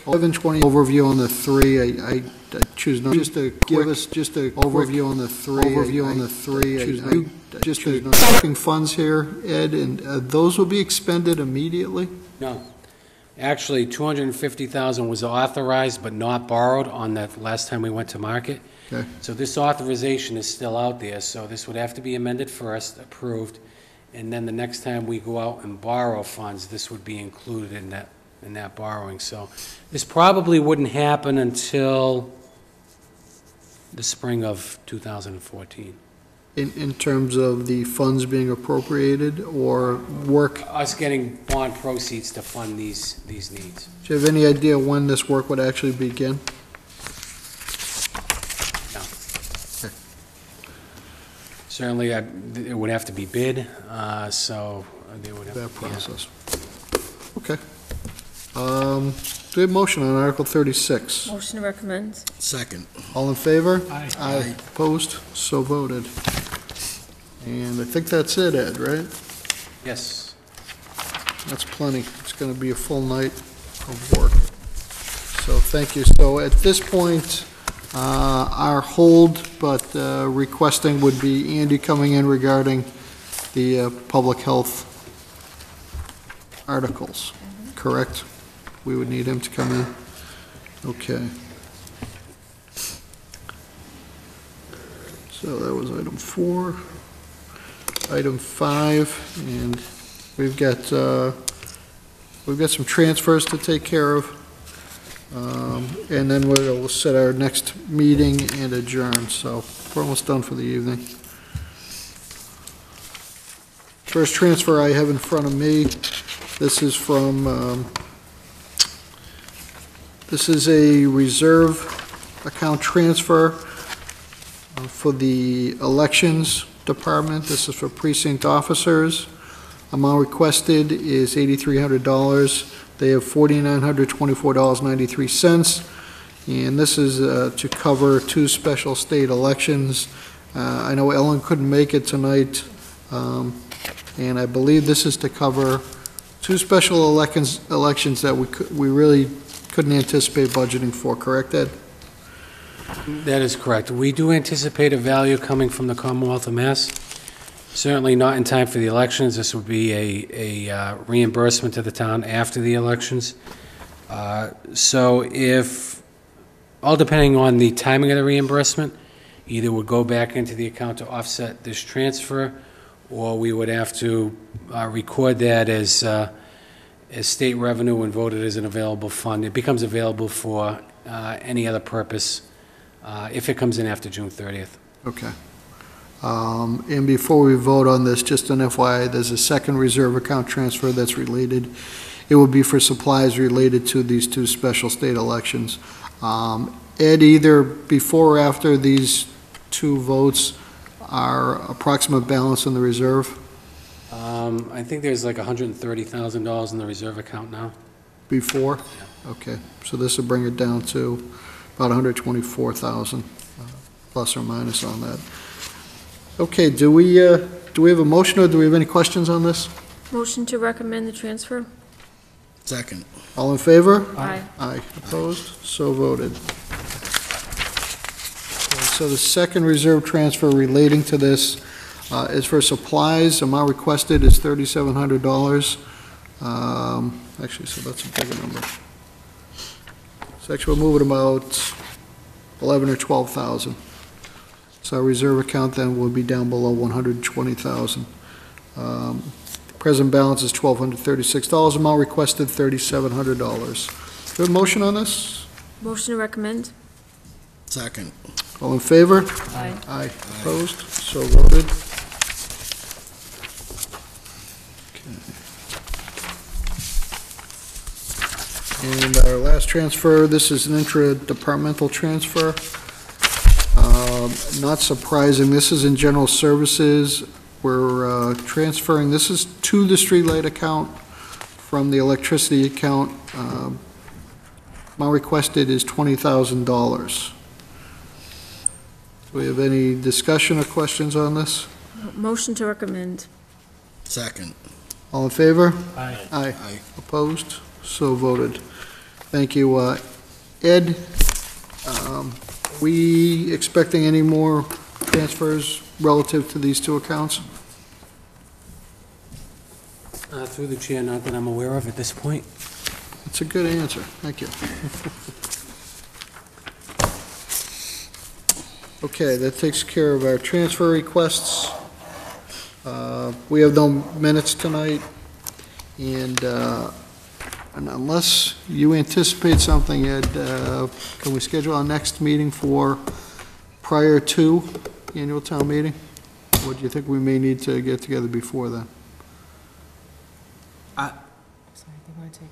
S1: overview on the three. I choose not, just to give us just a overview on the three. Just to talking funds here, Ed, and those will be expended immediately.
S6: No. Actually, 250,000 was authorized but not borrowed on that last time we went to market.
S1: Okay.
S6: So this authorization is still out there, so this would have to be amended first, approved, and then the next time we go out and borrow funds, this would be included in that borrowing. So this probably wouldn't happen until the spring of 2014.
S1: In terms of the funds being appropriated or work,
S6: Us getting bond proceeds to fund these needs.
S1: do you have any idea when this work would actually begin?
S6: No. Certainly, it would have to be bid, so they would have
S1: That process. Okay. Do we have motion on Article 36?
S4: Motion to recommend.
S3: Second.
S1: All in favor?
S6: Aye.
S1: Aye. Opposed? So voted. And I think that's it, Ed, right?
S6: Yes.
S1: That's plenty. It's going to be a full night of work. So thank you. So at this point, our hold, but requesting would be Andy coming in regarding the public health articles, correct? We would need him to come in? Okay. So that was item 4. Item 5, and we've got some transfers to take care of. And then we'll set our next meeting and adjourn, so we're almost done for the evening. First transfer I have in front of me, this is from, this is a reserve account transfer for the elections department. This is for precinct officers. Amount requested is $8,300. They have $4,924.93, and this is to cover 2 special state elections. I know Ellen couldn't make it tonight, and I believe this is to cover 2 special elections that we really couldn't anticipate budgeting for, correct, Ed?
S6: That is correct. We do anticipate a value coming from the Commonwealth of Mass. Certainly not in time for the elections. This would be a reimbursement to the town after the elections. So if, all depending on the timing of the reimbursement, either would go back into the account to offset this transfer, or we would have to record that as state revenue and vote it as an available fund. It becomes available for any other purpose if it comes in after June 30th.
S1: Okay. And before we vote on this, just an FYI, there's a second reserve account transfer that's related. It will be for supplies related to these 2 special state elections. Ed, either before or after these 2 votes, our approximate balance in the reserve?
S6: I think there's like $130,000 in the reserve account now.
S1: Before? Okay, so this will bring it down to about $124,000, plus or minus on that. Okay, do we have a motion, or do we have any questions on this?
S4: Motion to recommend the transfer.
S3: Second.
S1: All in favor?
S4: Aye.
S1: Aye. Opposed? So voted. Okay, so the second reserve transfer relating to this is for supplies. Amount requested is $3,700. Actually, so that's a bigger number. So actually, we're moving about 11 or 12,000. So our reserve account then will be down below 120,000. Present balance is $1,236. Amount requested $3,700. Do we have a motion on this?
S4: Motion to recommend.
S3: Second.
S1: All in favor?
S4: Aye.
S1: Aye. Opposed? So voted. Okay. And our last transfer, this is an intra-departmental transfer. Not surprising, this is in general services. We're transferring, this is to the streetlight account from the electricity account. My requested is $20,000. Do we have any discussion or questions on this?
S4: Motion to recommend.
S3: Second.
S1: All in favor?
S6: Aye.
S1: Aye.
S3: Aye.
S1: Opposed? So voted. Thank you. Ed, we expecting any more transfers relative to these two accounts?
S6: Through the chair, not that I'm aware of at this point.
S1: That's a good answer. Thank you. Okay, that takes care of our transfer requests. We have no minutes tonight, and unless you anticipate something, Ed, can we schedule our next meeting for prior to the annual town meeting? Or do you think we may need to get together before then?
S8: Sorry, they want to take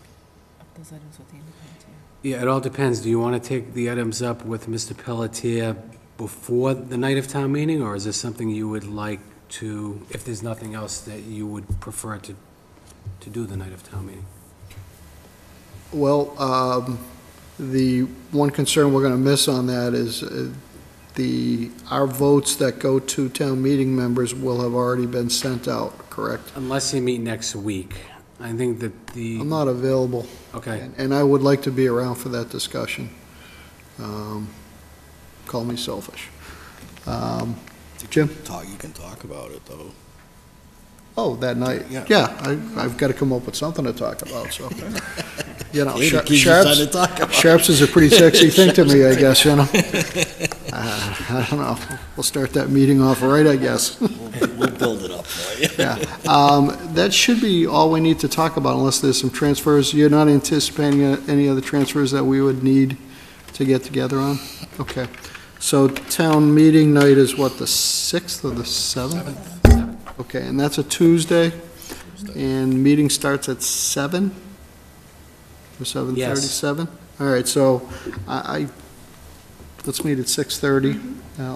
S8: up those items with the independent chair.
S6: Yeah, it all depends. Do you want to take the items up with Mr. Pelletier before the night of town meeting, or is this something you would like to, if there's nothing else that you would prefer to do the night of town meeting?
S1: Well, the one concern we're going to miss on that is our votes that go to town meeting members will have already been sent out, correct?
S6: Unless you meet next week. I think that
S1: I'm not available.
S6: Okay.
S1: And I would like to be around for that discussion. Call me selfish. Jim?
S3: You can talk about it, though.
S1: Oh, that night?
S3: Yeah.
S1: Yeah, I've got to come up with something to talk about, so. You know,
S3: Way to keep you trying to talk about it.
S1: Sharps is a pretty sexy thing to me, I guess, you know? I don't know. We'll start that meeting off right, I guess.
S3: We'll build it up for you.
S1: Yeah. That should be all we need to talk about unless there's some transfers. You're not anticipating any other transfers that we would need to get together on? Okay. So town meeting night is what, the 6th or the 7th? Okay, and that's a Tuesday? And meeting starts at 7? Or 7:30,
S6: Yes.
S1: 7? All right, so let's meet at 6:30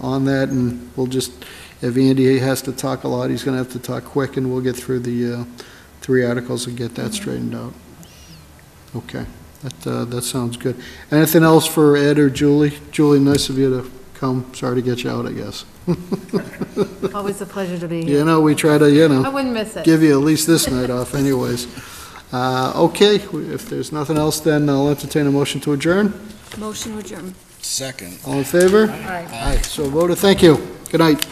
S1: on that, and we'll just, if Andy has to talk a lot, he's going to have to talk quick, and we'll get through the 3 articles and get that straightened out. Okay, that sounds good. Anything else for Ed or Julie? Julie, nice of you to come. Sorry to get you out, I guess.
S8: Always a pleasure to be here.
S1: You know, we try to,
S8: I wouldn't miss it.
S1: give you at least this night off anyways. Okay, if there's nothing else, then I'll entertain a motion to adjourn.
S4: Motion to adjourn.
S3: Second.
S1: All in favor?
S8: Aye.
S1: Aye, so voted. Thank you. Good night.